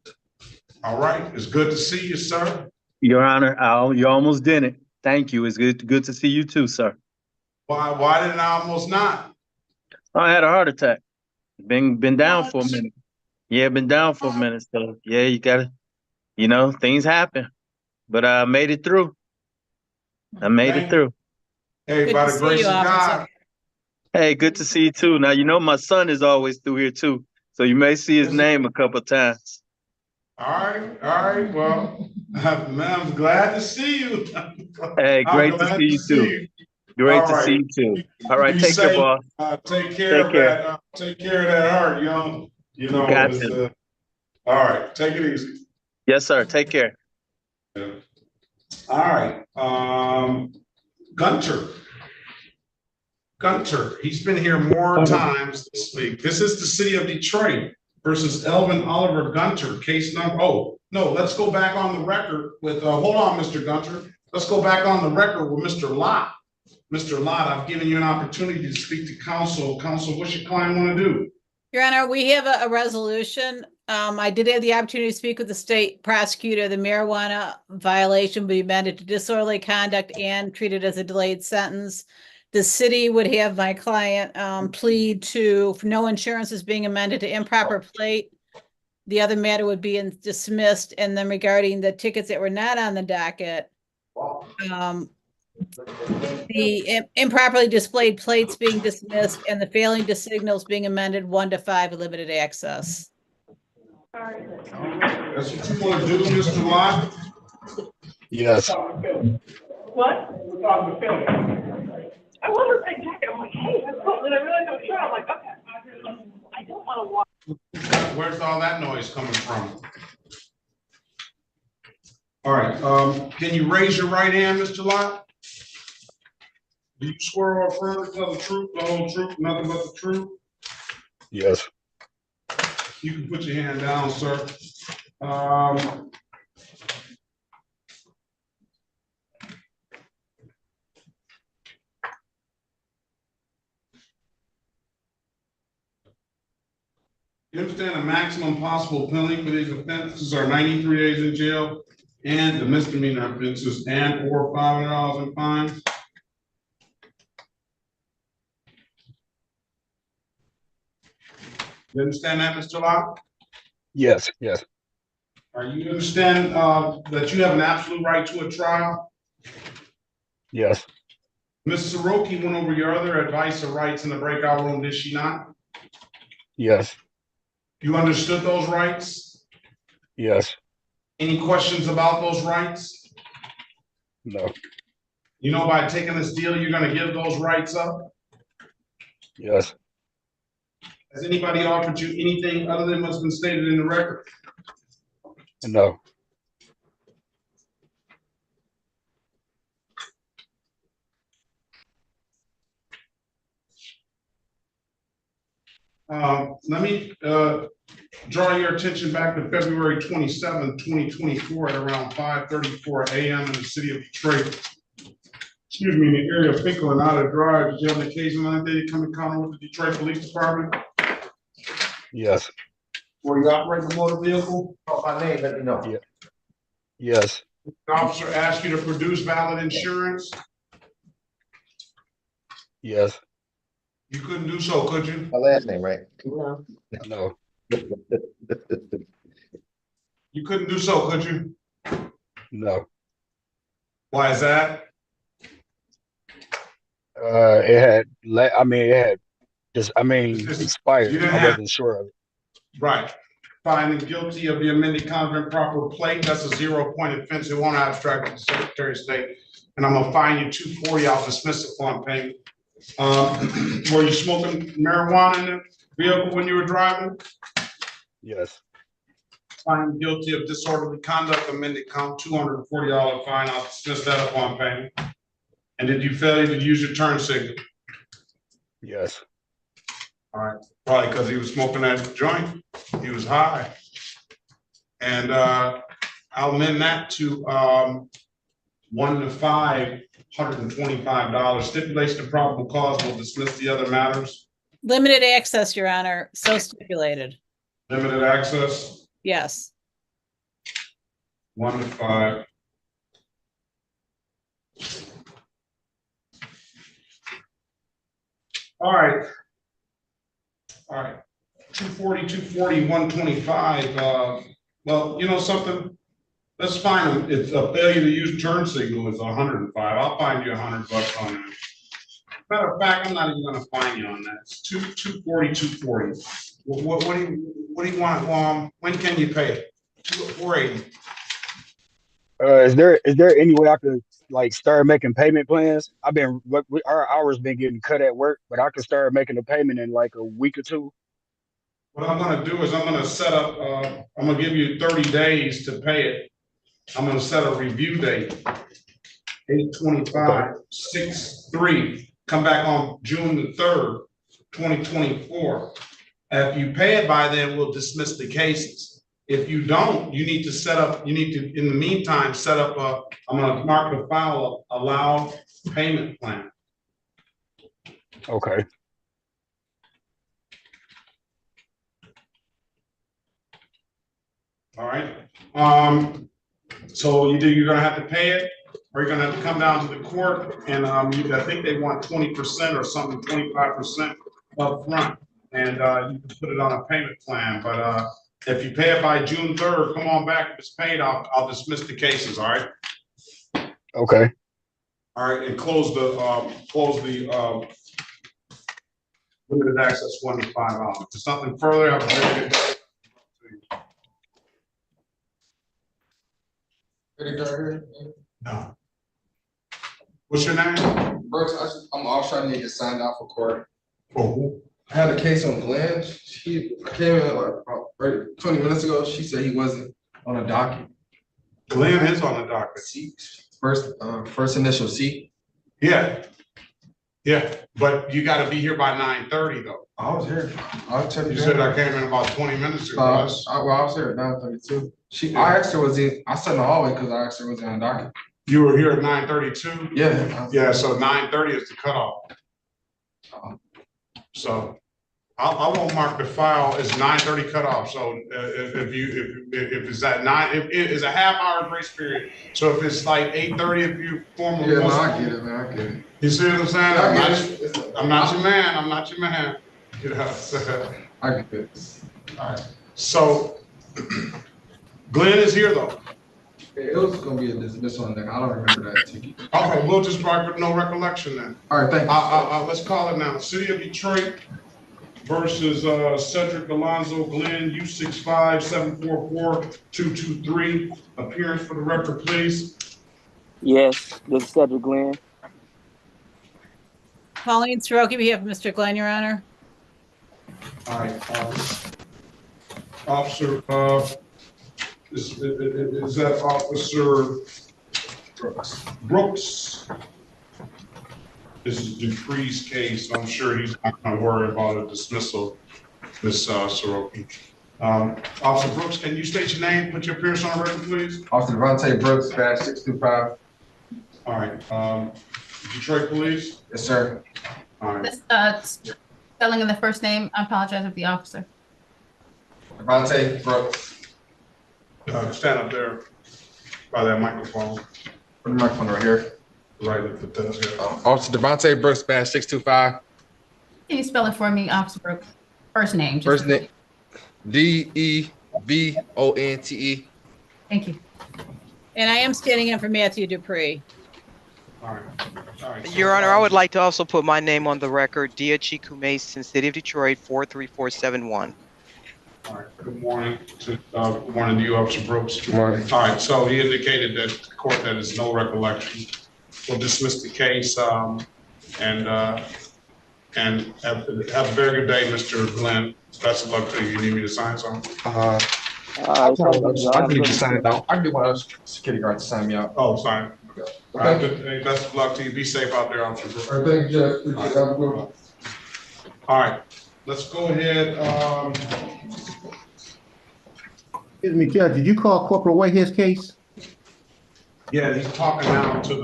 All right. It's good to see you, sir. Your Honor, you almost did it. Thank you. It's good to see you too, sir. Why did I almost not? I had a heart attack. Been down for a minute. Yeah, been down for a minute. So yeah, you gotta, things happen. But I made it through. It through. Hey, by the grace of God. Hey, good to see you too. Now my son is always through here too. So you may see his name a couple of times. All right. Well, man, I'm glad to see you. Hey, great to see you too. Great to see you too. All right, take care, boss. Take care of that. Take care of that heart, young. Gotcha. All right, take it easy. Yes, sir. Take care. Yeah. All right. Gunter, he's been here more times this week. This is the city of Detroit versus Elvin Oliver Gunter, case number. Oh, no, let's go back on the record with, hold on, Mr. Gunter. Let's go back on the record with Mr. Lott. Mr. Lott, I've given you an opportunity to speak to counsel. Counsel, what's your client want to do? Your Honor, we have a resolution. I did have the opportunity to speak with the state prosecutor. The marijuana violation would be amended to disorderly conduct and treated as a delayed sentence. The city would have my client plead to no insurance is being amended to improper plate. The other matter would be dismissed. And then regarding the tickets that were not on the docket, the improperly displayed plates being dismissed and the failing to signals being amended 1 to 5 limited access. That's what you want to do, Mr. Lott? Yes. What? I wonder if they jacket. I'm like, hey, that's cool. And I realized I'm sure. I'm like, okay. I don't want to walk. Where's all that noise coming from? All right. Can you raise your right hand, Mr. Lott? Do you swear or affirm to tell the truth, the whole truth, nothing but the truth? Yes. You can put your hand down, sir. You understand the maximum possible penalty for these offenses are 93 days in jail and the misdemeanor offenses and or $500 in fines? You understand that, Mr. Locke? Yes. Are you understand that you have an absolute right to a trial? Yes. Ms. Soroki went over your other advice or rights in the breakout room, did she not? Yes. You understood those rights? Yes. Any questions about those rights? No. You know, by taking this deal, you're going to give those rights up? Yes. Has anybody offered you anything other than what's been stated in the record? No. Let me, draw your attention back to February 27, 2024, at around 5:34 a.m. in the city of Detroit. Excuse me, in the area of Finkel and Otter Drive. Did you have an occasion on that day to come in contact with the Detroit Police Department? Yes. Were you operating a motor vehicle? Oh, my name, let me know. Yeah. Yes. The officer asked you to produce valid insurance. Yes. You couldn't do so, could you? My last name, right? No. No. You couldn't do so, could you? No. Why is that? It had. I mean, it had just. I mean, expired. You didn't I have- wasn't sure of it. Right. Finding guilty of the amended conduct improper plate, that's a 0-point offense. It won't abstract to the Secretary of State. And I'm gonna fine you $240. I'll dismiss it upon payment. Were you smoking marijuana in the vehicle when you were driving? Yes. Finding guilty of disorderly conduct, amended count, $240 fine. I'll dismiss that upon payment. And did you fail to use your turn signal? Yes. All right, probably because he was smoking that joint. He was high. And I'll amend that to 1 to 5, $125. Stipulation of probable cause will dismiss the other matters. Limited access, Your Honor, so stipulated. Limited access, Yes. 1 to 5. All right. All right, 240, 240, 125. Well, you know something? Let's find them. It's a failure to use turn signal is 105. I'll find you $100 on that. Matter of fact, I'm not even gonna fine you on that. It's 240, 240. What do you want? When can you pay? 480. Is there any way I could like start making payment plans? Our hours been getting cut at work, but I could start making a payment in like a week or two. What I'm gonna do is I'm gonna set up, I'm gonna give you 30 days to pay it. I'm gonna set a review date. 8/25, 6/3, come back on June the 3rd, 2024. If you pay it by then, we'll dismiss the cases. If you don't, you need to, in the meantime, set up I'm gonna mark the file allow payment plan. Okay. All right. So you're gonna have to pay it, or you're gonna have to come down to the court, and I think they want 20% or something, 25% up front, and you can put it on a payment plan. But if you pay it by June 3rd, come on back. If it's paid, I'll dismiss the cases. All right. Okay. All right, and close the limited access 1 to 5 hours. There's something further. Have a very good day. No. What's your name? Brooks, I'm also trying to get signed out for court. Oh. I had a case on Glenn. I came in like about 20 minutes ago. She said he wasn't on a docket. Glenn is on the docket. First initial C. Yeah. Yeah, but you gotta be here by 9:30 though. I was here. I'll check. You said I came in about 20 minutes ago. I was here at 9:32. I asked her I sat in the hallway because I asked her was on a docket. You were here at 9:32? Yeah. Yeah, so 9:30 is the cutoff. So I won't mark the file as 9:30 cutoff. So if it's at 9, it's a half-hour grace period. So if it's like 8:30, if you formally. Yeah, no, I get it, man. I get it. You see what I'm saying? I'm not your man. I'm not your man. You know. I get it. All right. So Glenn is here though. It was gonna be a dismissal on that. I don't remember that ticket. Okay, we'll just mark with no recollection then. All right, thank you. Let's call it now. City of Detroit versus Cedric Alonzo Glenn, U65744223. Appearance for the record, please. Yes, this is Cedric Glenn. Pauline Soroki, we have Mr. Glenn, Your Honor. All right. Officer, is that Officer Brooks? This is Dupree's case. I'm sure he's not going to worry about a dismissal. Ms. Soroki. Officer Brooks, can you state your name, put your appearance on the record, please? Officer Devontae Brooks, badge 625. All right, Detroit Police? Yes, sir. All right, Spelling of the first name, I apologize with the officer. Devontae Brooks. stand up there by that microphone. Put the microphone right here. Right at the desk here. Officer Devontae Brooks, badge 625. Can you spell it for me, Officer Brooks? First name. First name, Devonte. Thank you. And I am standing in for Matthew Dupree. All right. All right. Your Honor, I would like to also put my name on the record, Chiku Mason, City of Detroit, 43471. All right, good morning to you, Officer Brooks. Good morning. All right, so he indicated that the court that is no recollection. We'll dismiss the case and have a very good day, Mr. Glenn. Best of luck to you. You need me to sign something? I need to sign it out. I do want a security guard to sign me out. Oh, sign. Okay. All right, good day. Best of luck to you. Be safe out there, Officer Brooks. All right, thank you, Jeff. All right, let's go ahead. Excuse me, Judge, did you call Corporal Whitehead's case? Yeah, he's talking now to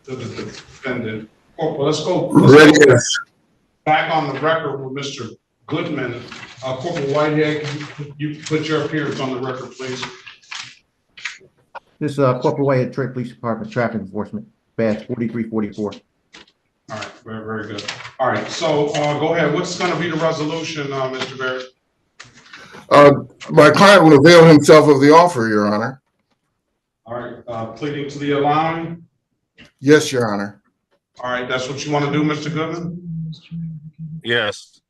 the defendant. Well, let's go back on the record with Mr. Goodman. Corporal Whitehead, can you put your appearance on the record, please? This is Corporal Whitehead, Detroit Police Department, Traffic Enforcement, badge 4344. All right, very, very good. All right, so go ahead. What's going to be the resolution, Mr. Barrett? My client will avail himself of the offer, Your Honor. All right, pleading to the allowing. Yes, Your Honor. All right, that's what you want to do, Mr. Goodman? Yes.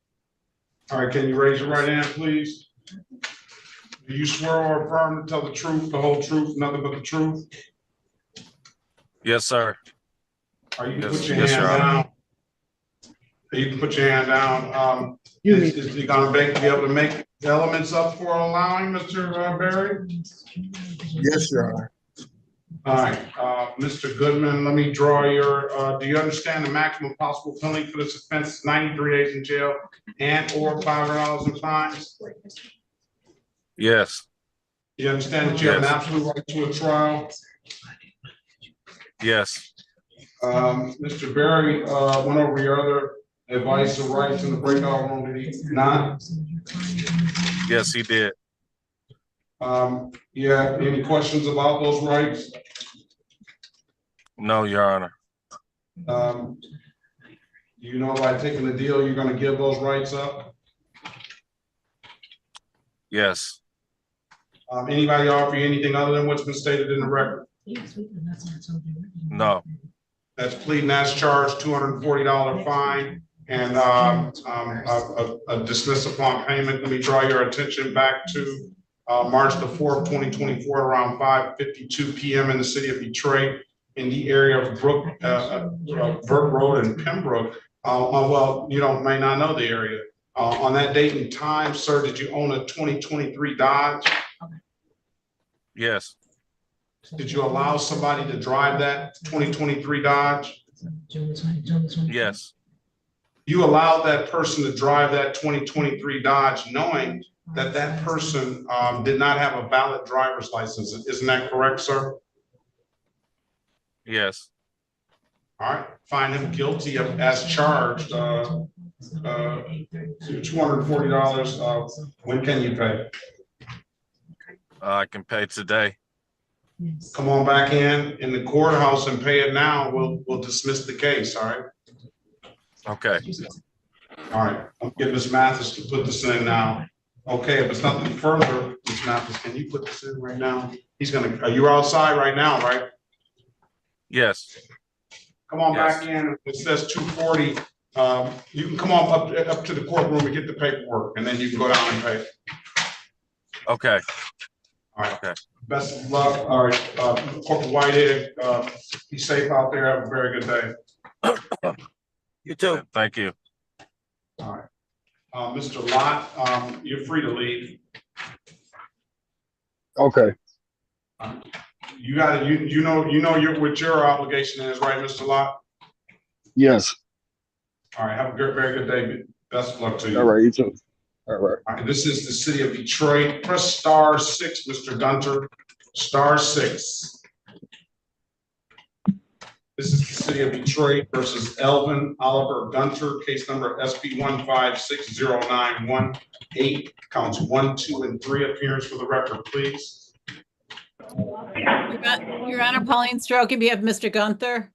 All right, can you raise your right hand, please? Do you swear or affirm to tell the truth, the whole truth, nothing but the truth? Yes, sir. Or you can Yes, put your yes, hand Your Honor. down. You can put your hand down. Is he gonna be able to make elements up for allowing, Mr. Barry? Yes, Your Honor. All right, Mr. Goodman, let me draw your, do you understand the maximum possible penalty for this offense is 93 days in jail and or $500 in fines? Yes. You understand that you have an Yes. absolute right to a trial? Yes. Mr. Barry, went over your other advice or rights in the breakout room, did he not? Yes, he did. Yeah, any questions about those rights? No, Your Honor. You know, by taking the deal, you're gonna give those rights up? Yes. Anybody offer you anything other than what's been stated in the record? No. That's pleading as charged, $240 fine, and a dismiss upon payment. Let me draw your attention back to March the 4th, 2024, around 5:52 p.m. in the city of Detroit, in the area of Burke Road and Pembroke. Well, you may not know the area. On that date and time, sir, did you own a 2023 Dodge? Yes. Did you allow somebody to drive that 2023 Dodge? Yes. You allowed that person to drive that 2023 Dodge knowing that that person did not have a valid driver's license. Isn't that correct, sir? Yes. All right, find him guilty of, as charged, $240. When can you pay? I can pay today. Come on back in the courthouse and pay it now. We'll dismiss the case, all right? Okay. All right, I'll get Ms. Mathis to put this in now. Okay, if it's nothing further, Ms. Mathis, can you put this in right now? You're outside right now, right? Yes. Come on Yes. back in. It says 240. You can come on up to the courtroom and get the paperwork, and then you can go down and pay. Okay. All right. Okay. Best of luck. All right, Corporal Whitehead, be safe out there. Have a very good day. You too. Thank you. All right. Mr. Lott, you're free to leave. Okay. You got it. You know what your obligation is, right, Mr. Lott? Yes. All right. Have a very good day. Best of luck to you. All right. You too. All right, this is the city of Detroit. Press star 6, Mr. Gunter. Star 6. This is the city of Detroit versus Elvin Oliver Gunter, case number SP 1560918, counts 1, 2, and 3. Appearance for the record, please. Your Honor, Pauline Stroke, if you have Mr. Gunther.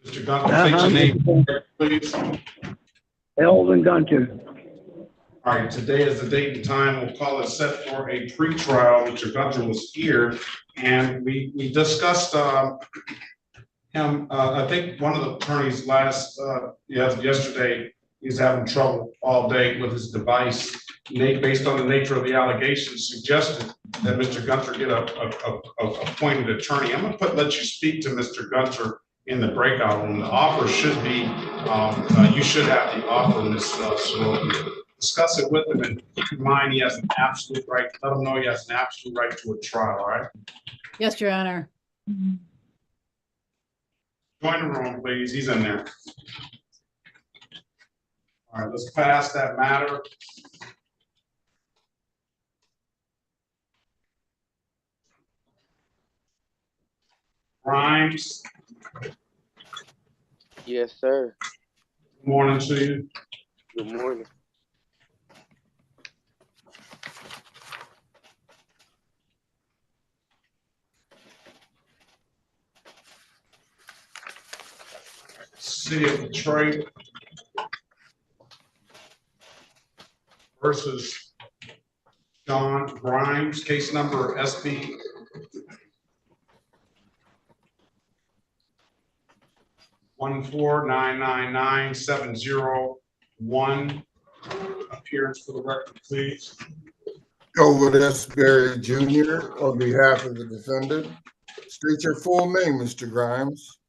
Mr. Gunter, state your name, please. Elvin Gunter. All right, today is the date and time. We'll call it set for a pretrial. Mr. Gunter was here, and we discussed him. I think one of the attorneys yesterday, he's having trouble all day with his device. Nate, based on the nature of the allegations, suggested that Mr. Gunter get a appointed attorney. I'm gonna let you speak to Mr. Gunter in the breakout room. The offer should be, you should have the offer, Ms. Sorokin. Discuss it with him, and keep in mind he has an absolute right. Let him know he has an absolute right to a trial. All right. Yes, Your Honor. Join the room, please. He's in there. All right, let's pass that matter. Grimes. Yes, sir. Good morning to you. Good morning. City of Detroit versus John Grimes, case number SB 14999-701. Appearance for the record, please. Elwood S. Berry Jr. on behalf of the defendant. State your full name, Mr. Grimes.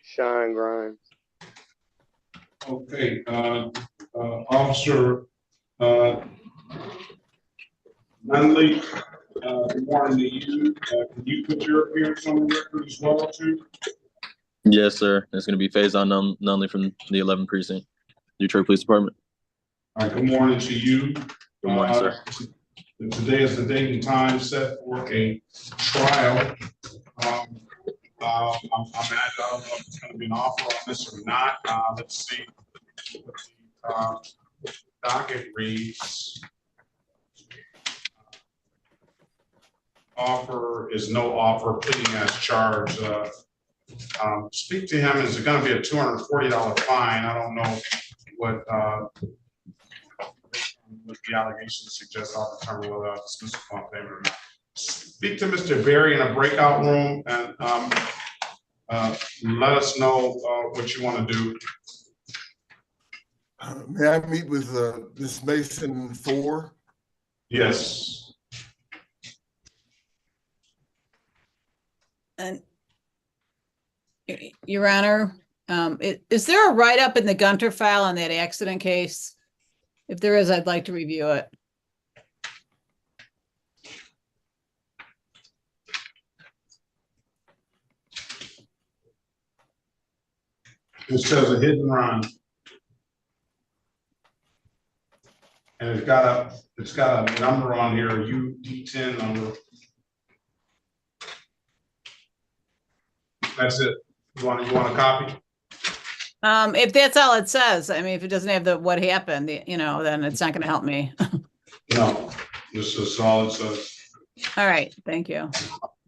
Sean Grimes. Okay, Officer Nunley, good morning to you. Can you put your appearance on the record as well, too? Yes, sir. It's going to be Faison Nunley from the 11th Precinct, Detroit Police Department. All right, good morning to you. Good morning, sir. Today is the date and time set for a trial. I don't know if it's going to be an offer on this or not. Let's see what the docket reads. Offer is no offer, pleading as charged. Speak to him. Is it going to be a $240 fine? I don't know what the allegations suggest. I'll determine whether I'll dismiss the phone payment or not. Speak to Mr. Berry in a breakout room and let us know what you want to do. May I meet with Ms. Mason 4? Yes. And Your Honor, is there a write-up in the Gunter file on that accident case? If there is, I'd like to review it. It says a hit and run. And it's got a number on here, a UD10 number. That's it. You want a copy? If that's all it says, I mean, if it doesn't have the what happened, then it's not going to help me. No, this is all it says. All right, thank you.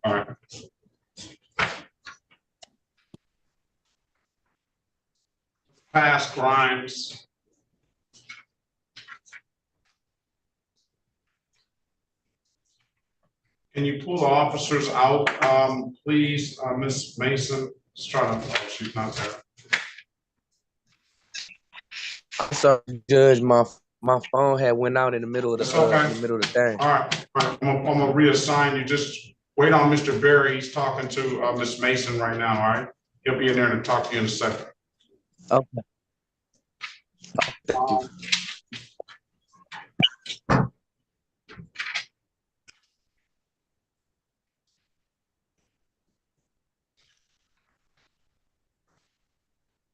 All right. Pass Grimes. Can you pull the officers out, please, Miss Mason? Let's try to, oh, she's not there. I'm sorry, Judge. My phone had went out in the middle of the thing. All right. I'm gonna reassign you. Just wait on Mr. Berry. He's talking to Miss Mason right now. All right. He'll be in there to talk to you in a second. Okay. Thank you.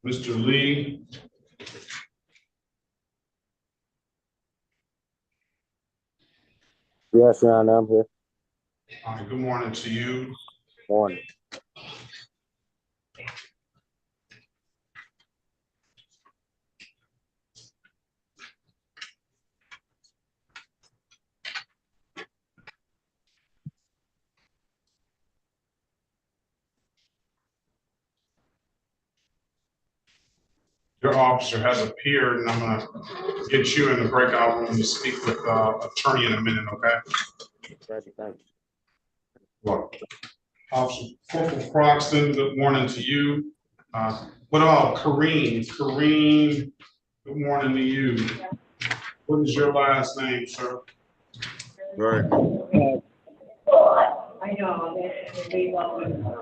Mr. Lee. Yes, Your Honor, I'm here. All right, good morning to you. Morning. Your officer has appeared, and I'm gonna get you in the breakout room to speak with attorney in a minute, okay? Ready, thank you. Well, Officer Corporal Croxton, good morning to you. What about Kareem? Kareem, good morning to you. What is your last name, sir? Gardner.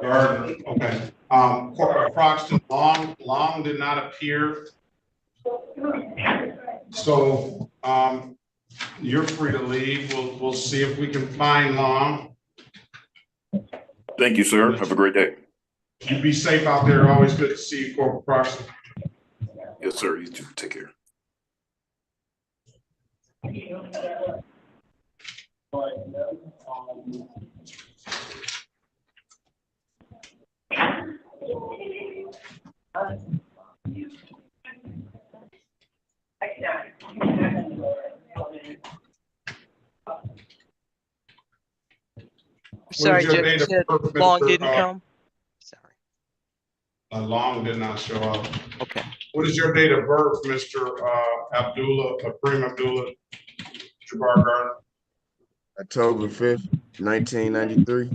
Gardner, okay. Corporal Croxton, Long did not appear. So, you're free to leave. We'll see if we can find Long. Thank you, sir. Have a great day. You be safe out there. Always good to see you, Corporal Croxton. Yes, sir. You too. Take care. Sorry, Judge, Long didn't come? Long did not show up. Okay. What is your date of birth, Mr. Abdullah, Kareem Abdullah Jabbar Gardner? October 5th, 1993.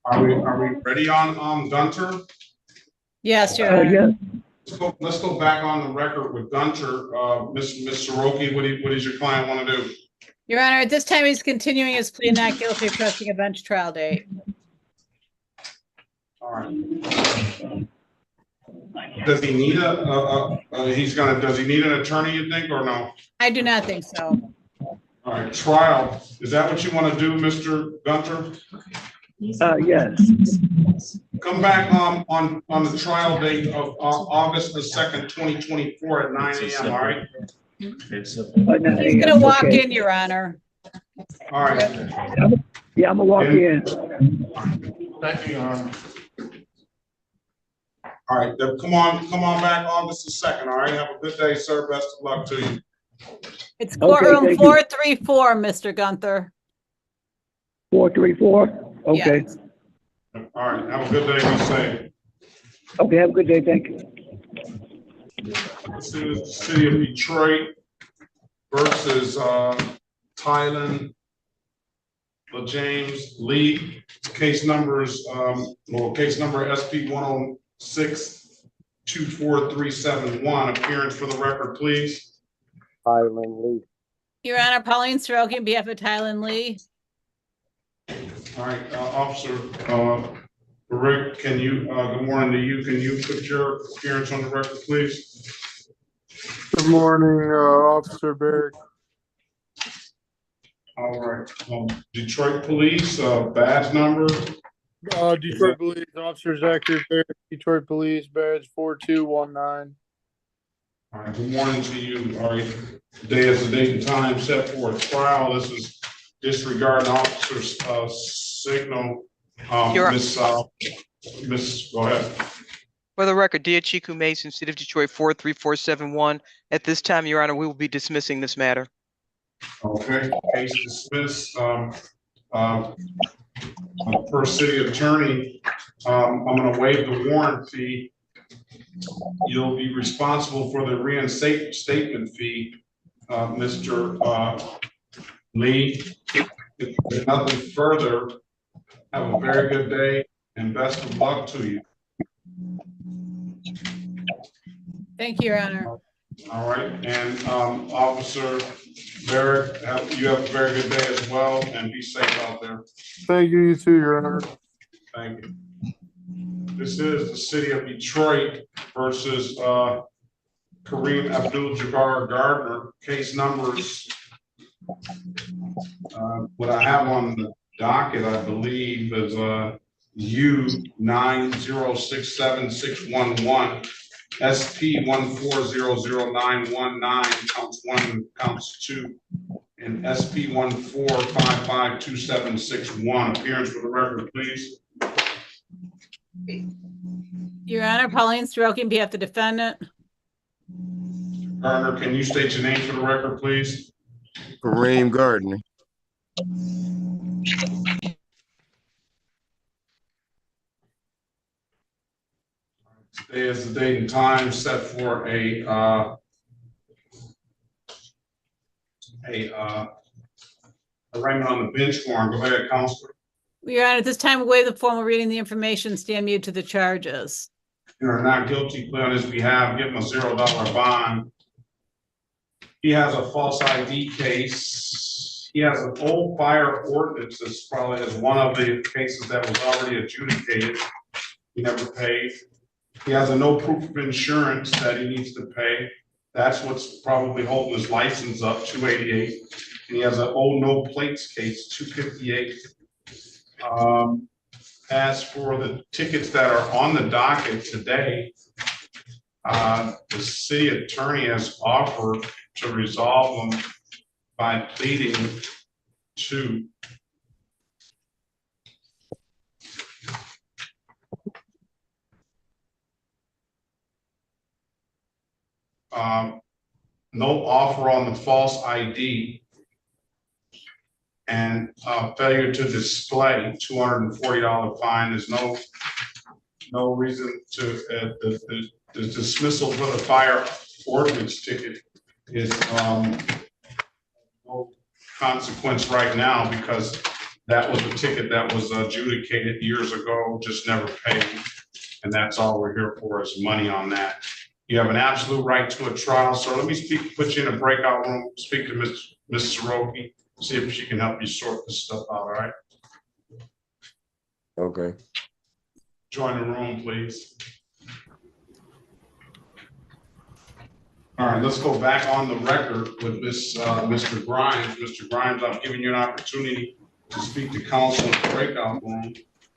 Are we ready on Gunter? Yes, Your Honor. Let's go back on the record with Gunter. Ms. Soroki, what does your client want to do? Your Honor, at this time, he's continuing his plea not guilty, requesting a bench trial date. All right. Does he need does he need an attorney, you think, or no? I do not think so. All right, trial. Is that what you want to do, Mr. Gunter? Yes. Come back on the trial date of August the 2nd, 2024 at 9 a.m., all right? He's gonna walk in, Your Honor. All right. Yeah, I'm gonna walk in. Thank you, Your Honor. All right, then come on back August the 2nd, all right? Have a good day, sir. Best of luck to you. It's courtroom 434, Mr. Gunther. 434? Okay. Yes. All right, have a good day. Be safe. Okay, have a good day. Thank you. This is the city of Detroit versus Tylen James Lee. Case numbers, case number SP 106-24371. Appearance for the record, please. Tylen Lee. Your Honor, Pauline Soroki on behalf of Tylen Lee. All right, Officer Rick, can you, good morning to you. Can you put your appearance on the record, please? Good morning, Officer Barrick. All right, Detroit Police, badge number. Detroit Police, Officer Zachary Barrick, Detroit Police, badge 4219. All right, good morning to you. All right, today is the date and time set for a trial. This is disregarding officer's signal. Miss, go ahead. For the record, Dear Chiku Mason, City of Detroit 43471. At this time, Your Honor, we will be dismissing this matter. Okay, case dismissed. Per city attorney, I'm going to waive the warrant fee. You'll be responsible for the reinstatement fee, Mr. Lee. If nothing further, have a very good day and best of luck to you. Thank you, Your Honor. All right, and Officer Barrett, you have a very good day as well, and be safe out there. Thank you, you too, Your Honor. Thank you. This is the city of Detroit versus Kareem Abdul-Jabbar Gardner. Case numbers, what I have on docket, I believe, is U9067611, SP 1400919, counts 1 and counts 2, and SP 1455271. Appearance for the record, please. Your Honor, Pauline Soroki on behalf of the defendant. Gardner, can you state your name for the record, please? Kareem Gardner. Today is the date and time set for a arraignment on the bench warrant. Go ahead, Counselor. Your Honor, at this time, waive the formal reading of the information, stand mute to the charges. You're not guilty plea on his behalf, give him a $0 bond. He has a false ID case. He has an old fire ordinance that's probably is one of the cases that was already adjudicated. He never paid. He has a no proof of insurance that he needs to pay. That's what's probably holding his license up, 288. And he has an old no plates case, 258. As for the tickets that are on the docket today, the city attorney has offered to resolve them by pleading to no offer on the false ID and failure to display, $240 fine. There's no reason to the dismissal for the fire ordinance ticket is no consequence right now because that was a ticket that was adjudicated years ago, just never paid, and that's all we're here for is money on that. You have an absolute right to a trial, so let me put you in a breakout room, speak to Ms. Soroki, see if she can help you sort this stuff out, all right? Okay. Join the room, please. All right, let's go back on the record with Mr. Grimes. Mr. Grimes, I've given you an opportunity to speak to counsel in the breakout room.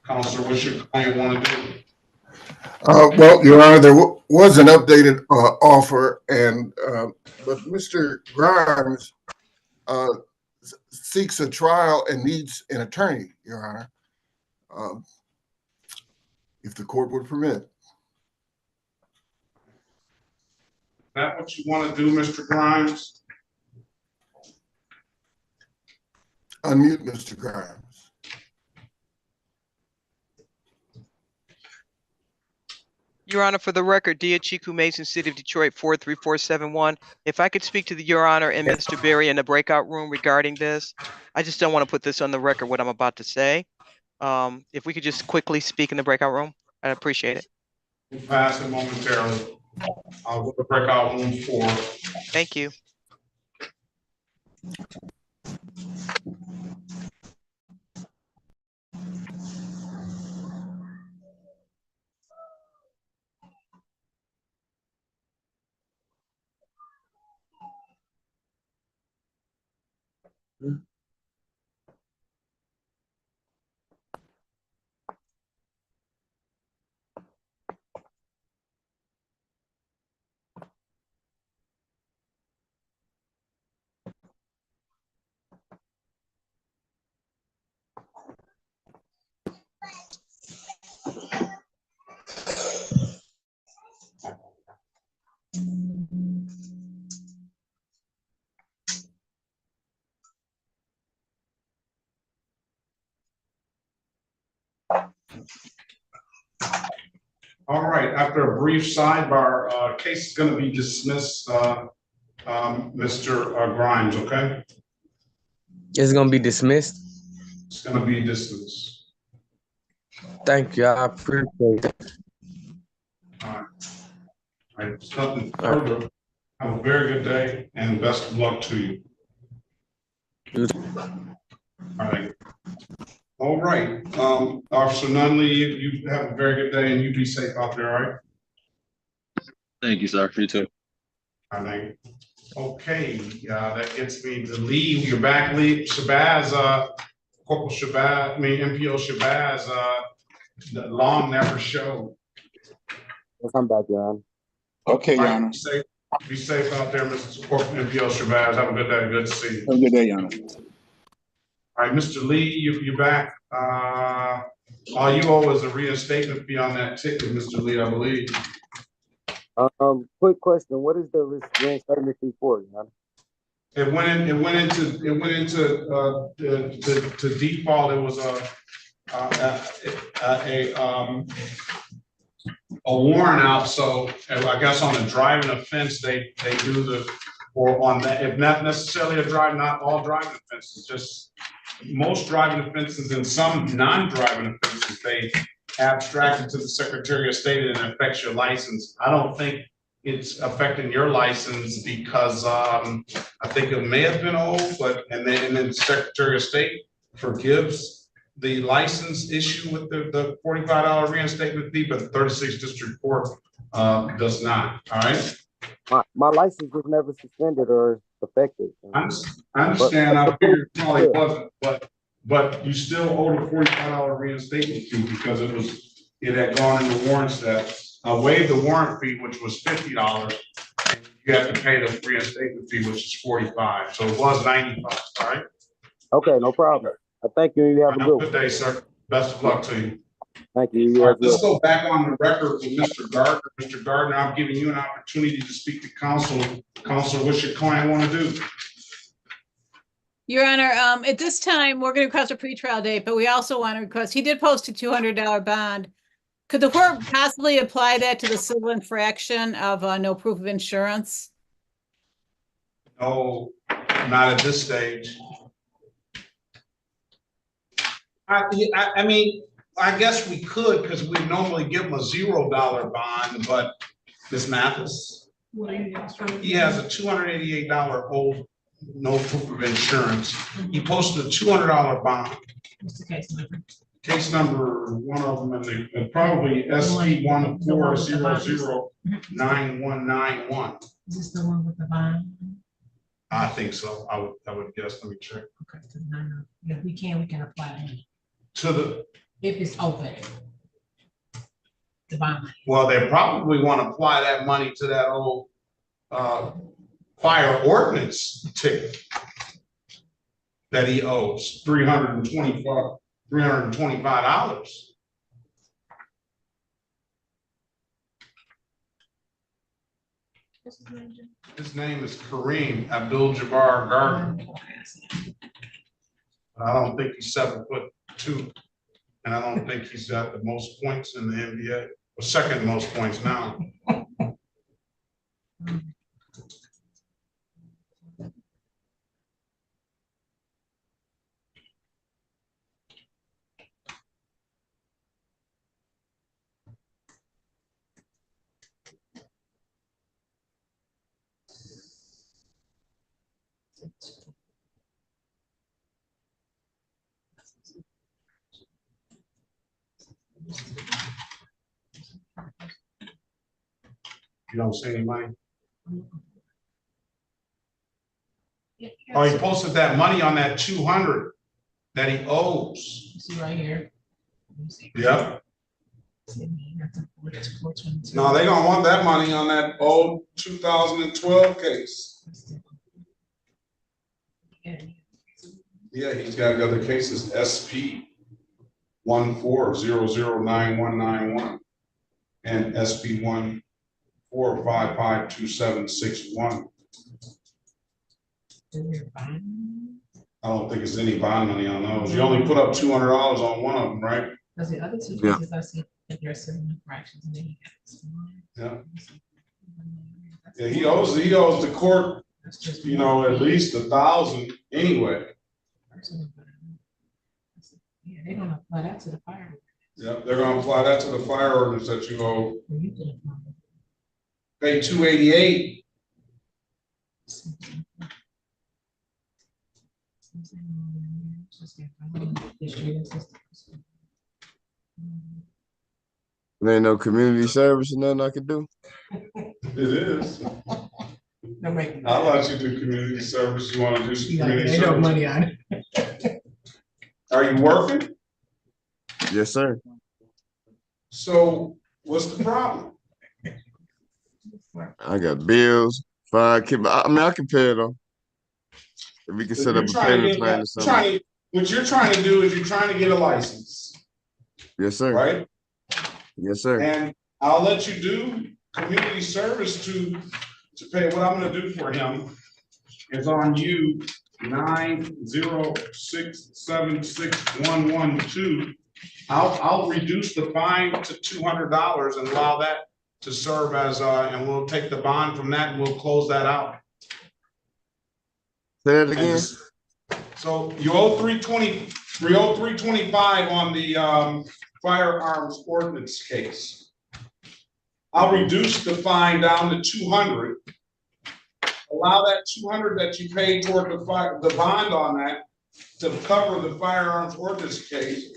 Counselor, what's your client want to do? Well, Your Honor, there was an updated offer, and but Mr. Grimes seeks a trial and needs an attorney, Your Honor, if the court would permit. Is that what you want to do, Mr. Grimes? Unmute Mr. Grimes. Your Honor, for the record, Chiku Mason, City of Detroit, 43471. If I could speak to Your Honor and Mr. Berry in the breakout room regarding this, I just don't want to put this on the record, what I'm about to say. If we could just quickly speak in the breakout room, I'd appreciate it. We'll pass it momentarily. I'll go to breakout room 4. Thank you. All right, after a brief sidebar, case is going to be dismissed, Mr. Grimes, okay? It's gonna be dismissed. It's going to be dismissed. Thank you. I appreciate it. All right. All right, there's nothing further. Have a very good day and best of luck to you. All right. All right. Officer Nunley, you have a very good day and you be safe out there, all right? Thank you, sir. You too. All right. Okay, that gets me to Lee. You're back, Lee. Shabazz, Corporal Shabazz, MPO Shabazz, long never showed. Yes, I'm back, Your Honor. Okay, Your Honor. Be safe out there, Mr. Corporal MPO Shabazz. Have a good day. Good to see you. Have a good day, Your Honor. All right, Mr. Lee, you're back. All you owe is a reinstatement fee on that ticket, Mr. Lee, I believe. Quick question. What is the reinstatement fee for, Your Honor? It went into default. It was a warrant out. So I guess on a driving offense, they do or on that, if not necessarily not all driving offenses, just most driving offenses and some non-driving offenses, they abstract it to the Secretary of State and it affects your license. I don't think it's affecting your license because I think it may have been old, but and then the Secretary of State forgives the license issue with the $45 reinstatement fee, but the 36th District Court does not. All right. My license was never suspended or affected. I understand. I figured it probably wasn't, but you still owe the $45 reinstatement fee because it had gone in the warrants that waived the warrant fee, which was $50, and you have to pay the reinstatement fee, which is $45. So it was $95. All right. Okay, no problem. Thank you. You have a good day, sir. Best of luck to you. Thank you. All right, let's go back on the record with Mr. Gardner. Mr. Gardner, I'm giving you an opportunity to speak to counsel. Counsel, what's your client want to do? Your Honor, at this time, we're going to request a pretrial date, but we also want to request, he did post a $200 bond. Could the court possibly apply that to the civil infraction of no proof of insurance? No, not at this stage. I mean, I guess we could because we normally give them a $0 bond, but Ms. Mathis, he has a $288 old no proof of insurance. He posted a $200 bond. What's the case number? Case number, one of them, and probably SP140009191. Is this the one with the bond? I think so. I would guess. Let me check. Okay, so no. Yeah, we can apply it. To the, if it's open. The bond. Well, they probably want to apply that money to that old fire ordinance ticket that he owes $325. His name is Kareem Abdul-Jabbar Gardner. I don't think he's 7'2", and I don't think he's got the most points in the NBA, or second most points now. You don't see any money? Oh, he posted that money on that 200 that he owes. You see right here. Yep. No, they don't want that money on that old 2012 case. Yeah, he's got other cases, SP 140099191 and SP 145552761. I don't think there's any bond money on those. You only put up $200 on one of them, right? Because the other two cases I see that there are certain infractions and then he Yeah. Yeah, he owes the court, you know, at least $1,000 anyway. Yeah, they're gonna apply that to the fire. Yep, they're gonna apply that to the fire ordinance that you owe. Pay $288. There ain't no community service or nothing I could do. It is. I'll let you do community service. You want to do some community They service? don't money on it. All Are you working? Yes, sir. So what's the problem? I got bills, 5 kids. I mean, I can pay it off. If we can set up a payment plan or something. What you're trying to do is you're trying to get a license, Yes, sir. right? Yes, sir. And I'll let you do community service to pay. What I'm gonna do for him is on you 906761112. I'll reduce the fine to $200 and allow that to serve as and we'll take the bond from that and we'll close that out. Say that again. So you owe $325 on the firearms ordinance case. I'll reduce the fine down to $200. Allow that $200 that you paid toward the bond on that to cover the firearms ordinance case.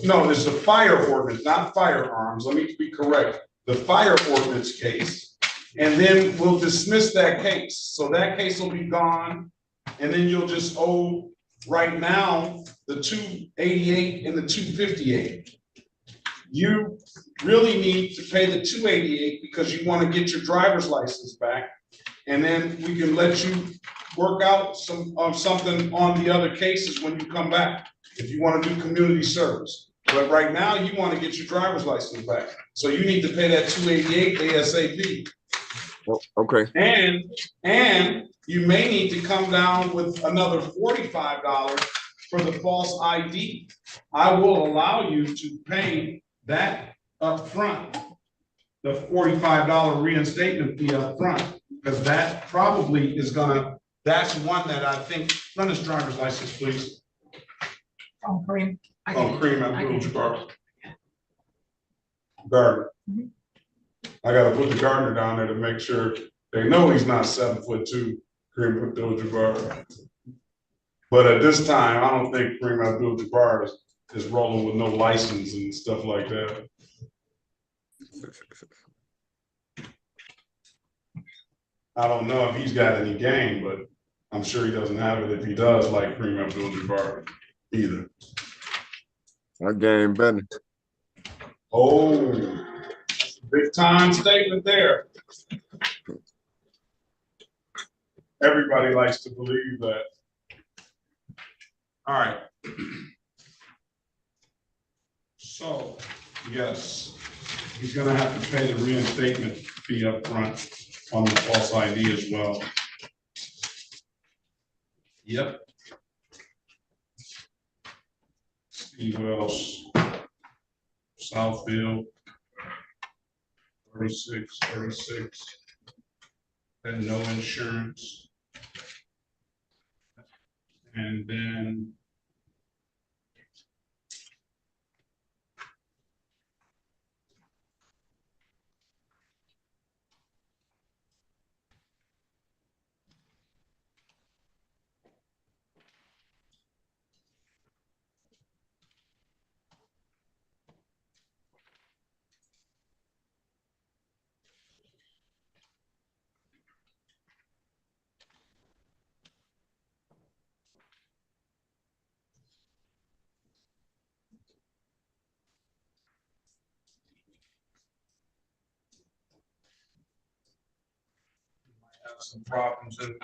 No, it's the fire ordinance, not firearms. Let me be correct. The fire ordinance case, and then we'll dismiss that case. So that case will be gone, and then you'll just owe right now the $288 and the $258. You really need to pay the $288 because you want to get your driver's license back, and then we can let you work out something on the other cases when you come back, if you want to do community service. But right now, you want to get your driver's license back. So you need to pay that $288 ASAP. Oh, okay. And you may need to come down with another $45 for the false ID. I will allow you to pay that up front, the $45 reinstatement fee up front, because that probably is gonna, that's one that I think, run this driver's license, please. Oh, Kareem. Kareem Abdul-Jabbar. Gardner. I gotta put the Gardner down there to make sure they know he's not 7'2", Kareem Abdul-Jabbar. But at this time, I don't think Kareem Abdul-Jabbar is rolling with no license and stuff like that. I don't know if he's got any game, but I'm sure he doesn't have it if he does, like Kareem Abdul-Jabbar either. My game better. Oh, big time statement there. Everybody likes to believe that. All right. So, yes, he's gonna have to pay the reinstatement fee up front on the false ID as well. Yep. Steve Wells, Southfield, 36, and no insurance. And then have some problems in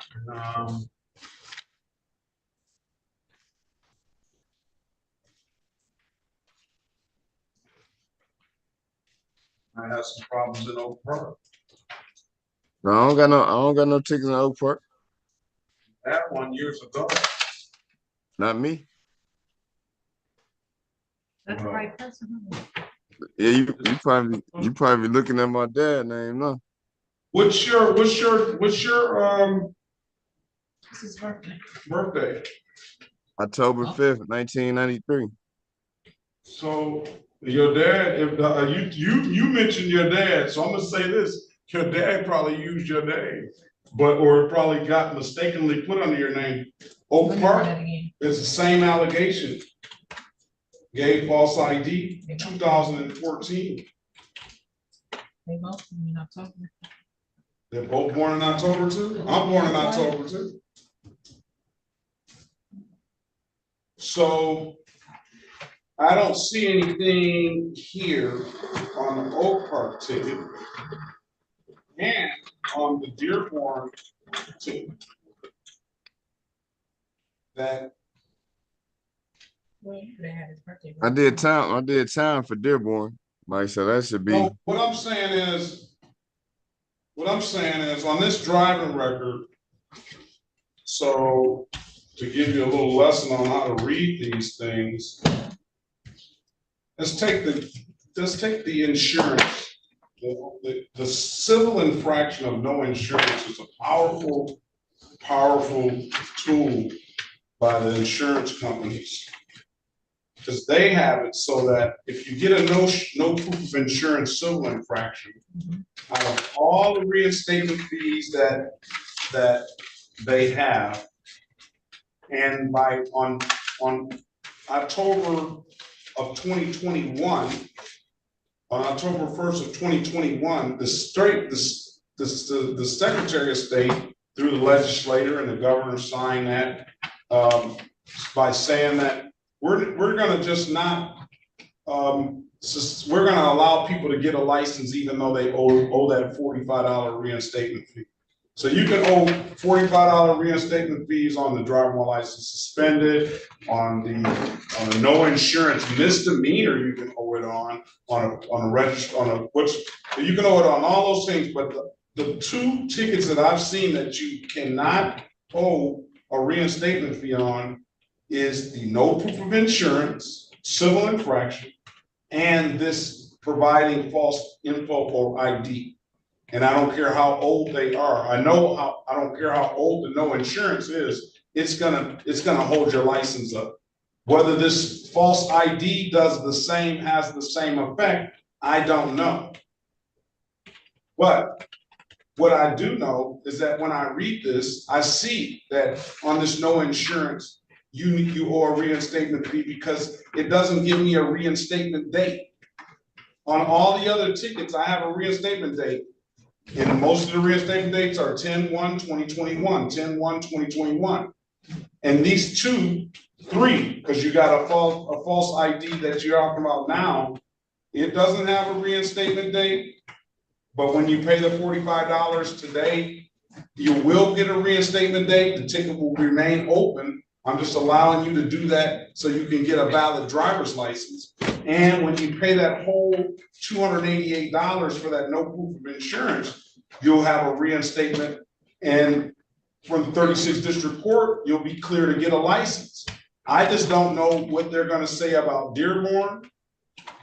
I have some problems in Oak Park. No, I don't got no tickets in Oak Park. That one years ago. Not me. That's the right person. Yeah, you probably looking at my dad name, no? What's your This is birthday. birthday? October 5th, 1993. So your dad, if you mentioned your dad, so I'm gonna say this: your dad probably used your name, or probably got mistakenly put under your name. Oak Park is the same allegation. Gave false ID, 2014. They both in October. They're both born in October too. I'm born in October too. So I don't see anything here on the Oak Park ticket and on the Dearborn ticket that I did time for Dearborn. Like, so that should be. no, what I'm saying is on this driving record, so to give you a little lesson on how to read these things, let's take the insurance. The civil infraction of no insurance is a powerful tool by the insurance companies. Because they have it so that if you get a no proof of insurance civil infraction, out of all the reinstatement fees that they have, and on October of 2021, on October 1st of 2021, the Secretary of State through the legislator and the governor signed that by saying that we're going to just not we're going to allow people to get a license even though they owe that $45 reinstatement fee. So you can owe $45 reinstatement fees on the driving while license suspended, on a no insurance misdemeanor. You can owe it on a register you can owe it on all those things. But the two tickets that I've seen that you cannot owe a reinstatement fee on is the no proof of insurance civil infraction and this providing false info or ID. And I don't care how old they are. I don't care how old the no insurance is. It's gonna hold your license up. Whether this false ID has the same effect, I don't know. But what I do know is that when I read this, I see that on this no insurance, you owe a reinstatement fee because it doesn't give me a reinstatement date. On all the other tickets, I have a reinstatement date. And most of the reinstatement dates are 10/1/2021, 10/1/2021. And these three, because you got a false ID that you're talking about now, it doesn't have a reinstatement date. But when you pay the $45 today, you will get a reinstatement date. The ticket will remain open. I'm just allowing you to do that so you can get a valid driver's license. And when you pay that whole $288 for that no proof of insurance, you'll have a reinstatement. And from the 36th District Court, you'll be clear to get a license. I just don't know what they're going to say about Dearborn.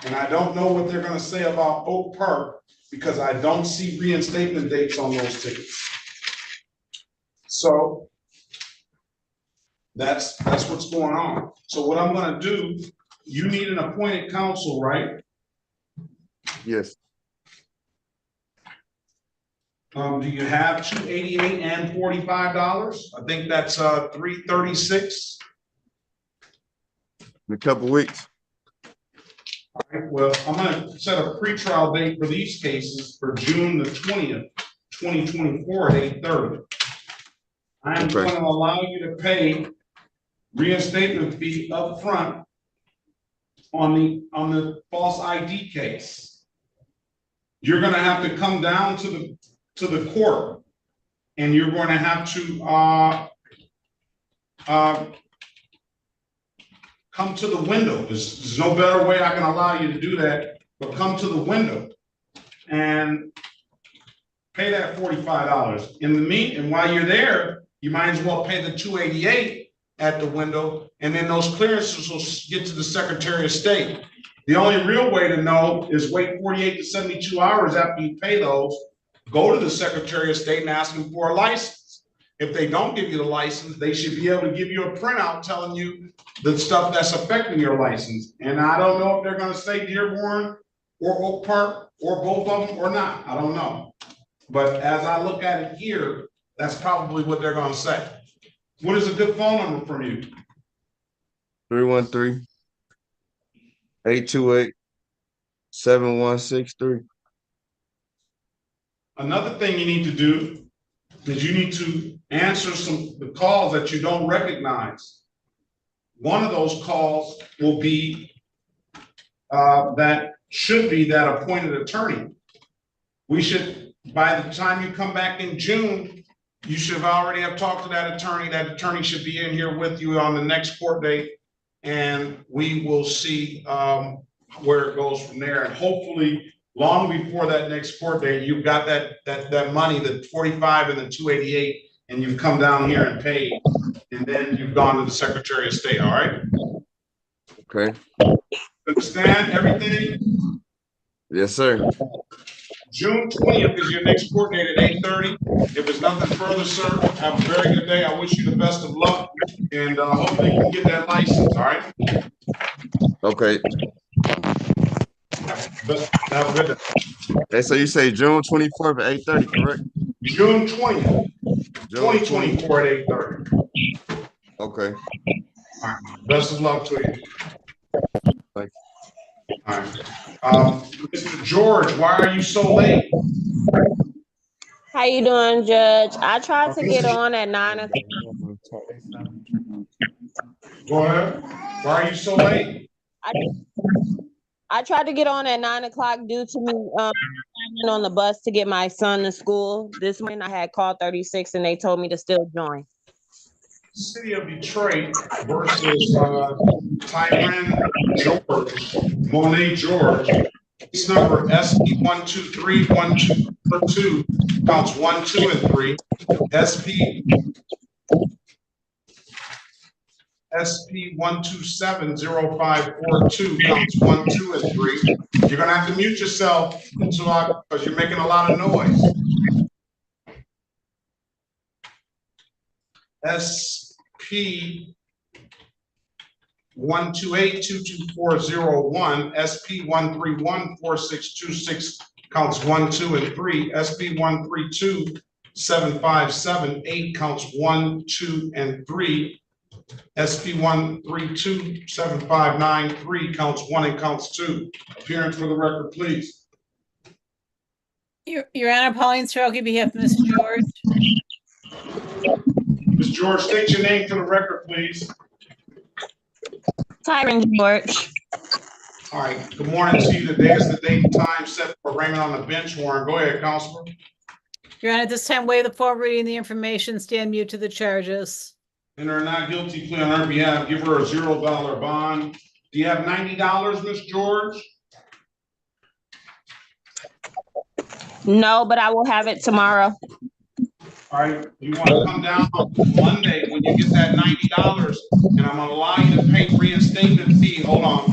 And I don't know what they're going to say about Oak Park because I don't see reinstatement dates on those tickets. So that's what's going on. So what I'm going to do, you need an appointed counsel, right? Yes. Do you have $288 and $45? I think that's $336. In a couple weeks. All right, well, I'm going to set a pretrial date for these cases for June the 20th, 2024 at 8:30. I'm going to allow you to pay reinstatement fee up front on the false ID case. You're going to have to come down to the court, and you're going to have to come to the window. There's no better way I can allow you to do that, but come to the window and pay that $45. And while you're there, you might as well pay the $288 at the window, and then those clearances will get to the Secretary of State. The only real way to know is wait 48 to 72 hours after you pay those, go to the Secretary of State and ask them for a license. If they don't give you the license, they should be able to give you a printout telling you the stuff that's affecting your license. And I don't know if they're going to say Dearborn or Oak Park or both of them or not. I don't know. But as I look at it here, that's probably what they're going to say. What is a good phone number from you? 313-828-7163. Another thing you need to do is you need to answer the calls that you don't recognize. One of those calls will be that should be that appointed attorney. We should, by the time you come back in June, you should already have talked to that attorney. That attorney should be in here with you on the next court date. And we will see where it goes from there. And hopefully, long before that next court date, you've got that money, the 45 and the 288, and you've come down here and paid. And then you've gone to the Secretary of State, all right? Okay. Understand everything? Yes, sir. June 20th is your next court date at 8:30. If there's nothing further, sir, have a very good day. I wish you the best of luck, and hopefully you can get that license, all right? Okay. Have a good day. Okay, so you say June 24th at 8:30, correct? June 20th, 2024 at 8:30. Okay. All right. Best of luck to you. Thank you. All right. Mr. George, why are you so late? How you doing, Judge? I tried to get on at 9 o'clock. Go ahead. Why are you so late? I tried to get on at 9 o'clock due to me coming on the bus to get my son to school. This morning I had called 36 and they told me to still join. City of Detroit versus Tyron George, Monet George. Case number SP 123-122, counts 1, 2, and 3. SP 1270542, counts 1, 2, and 3. You're gonna have to mute yourself until because you're making a lot of noise. SP 128-22401, SP 131-4626, counts 1, 2, and 3. SP 132-757-8, counts 1, 2, and 3. SP 132-7593, counts 1 and counts 2. Appearance for the record, please. Your Honor, Pauline Stroke, behalf of Ms. George. Ms. George, state your name for the record, please. Tyron George. All right, good morning to you. Today is the date and time set for arraignment on the bench warrant. Go ahead, Counselor. Your Honor, at this time, waive the form reading the information, stand mute to the charges. Enter a not guilty plea on her behalf, give her a $0 bond. Do you have $90, Ms. George? No, but I will have it tomorrow. All right, you want to come down on Monday when you get that $90, and I'm gonna allow you to pay reinstatement fee. Hold on.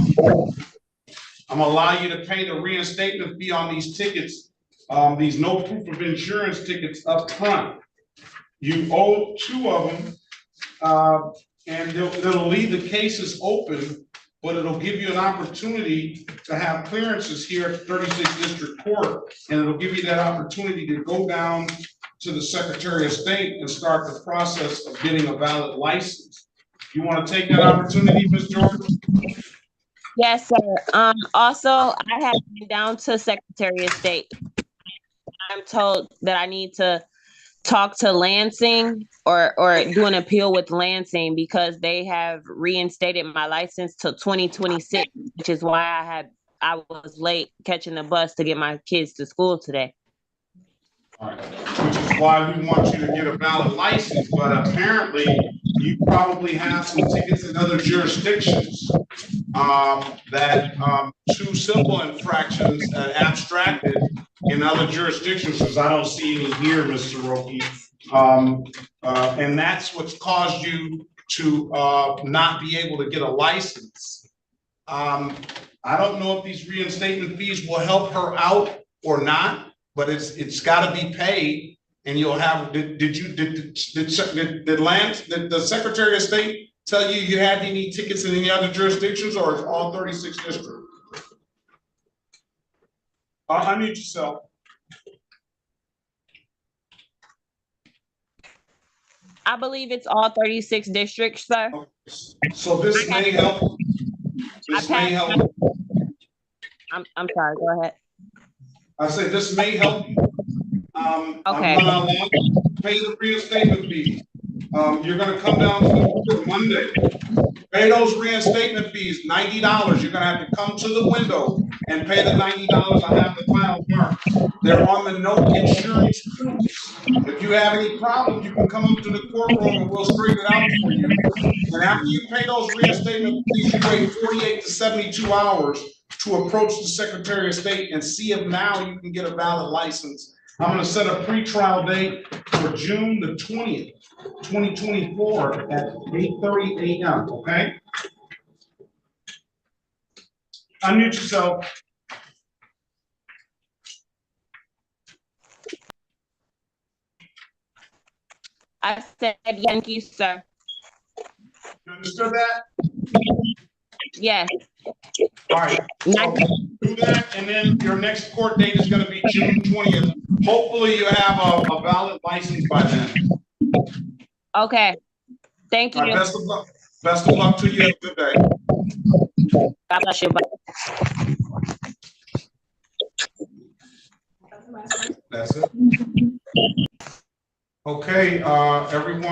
I'm gonna allow you to pay the reinstatement fee on these tickets, these no proof of insurance tickets up front. You owe 2 of them, and they'll leave the cases open, but it'll give you an opportunity to have clearances here at 36th District Court, and it'll give you that opportunity to go down to the Secretary of State and start the process of getting a valid license. You want to take that opportunity, Ms. George? Yes, sir. Also, I have been down to Secretary of State. I'm told that I need to talk to Lansing or do an appeal with Lansing because they have reinstated my license till 2026, which is why I was late catching the bus to get my kids to school today. All right. Which is why we want you to get a valid license, but apparently you probably have some tickets in other jurisdictions that 2 simple infractions abstracted in other jurisdictions, because I don't see any here, Mr. Roki. And that's what's caused you to not be able to get a license. I don't know if these reinstatement fees will help her out or not, but it's got to be paid, and you'll have. Did the Secretary of State tell you you had any tickets in any other jurisdictions, or is all 36 districts? Unmute yourself. I believe it's all 36 districts, sir. So this may help. This may help. I'm sorry. Go ahead. I said this may help you. Okay. I'm gonna allow you to pay the reinstatement fee. You're gonna come down to Monday, Pay those reinstatement fees, $90. You're gonna have to come to the window and pay the $90. I have the file marked. They're on the no insurance proofs. If you have any problems, you can come up to the courtroom and we'll straighten it out for you. And after you pay those reinstatement fees, you wait 48 to 72 hours to approach the Secretary of State and see if now you can get a valid license. I'm gonna set a pretrial date for June the 20th, 2024 at 8:30 a.m., okay? Unmute yourself. I said, thank you, sir. You understood that? Yes. All right, so do that, and then your next court date is gonna be June 20th. Hopefully you have a valid license by then. Okay. Thank you. All right, best of luck. Best of luck to you. Have a good day. God bless you. Bye. That's it. Okay, everyone.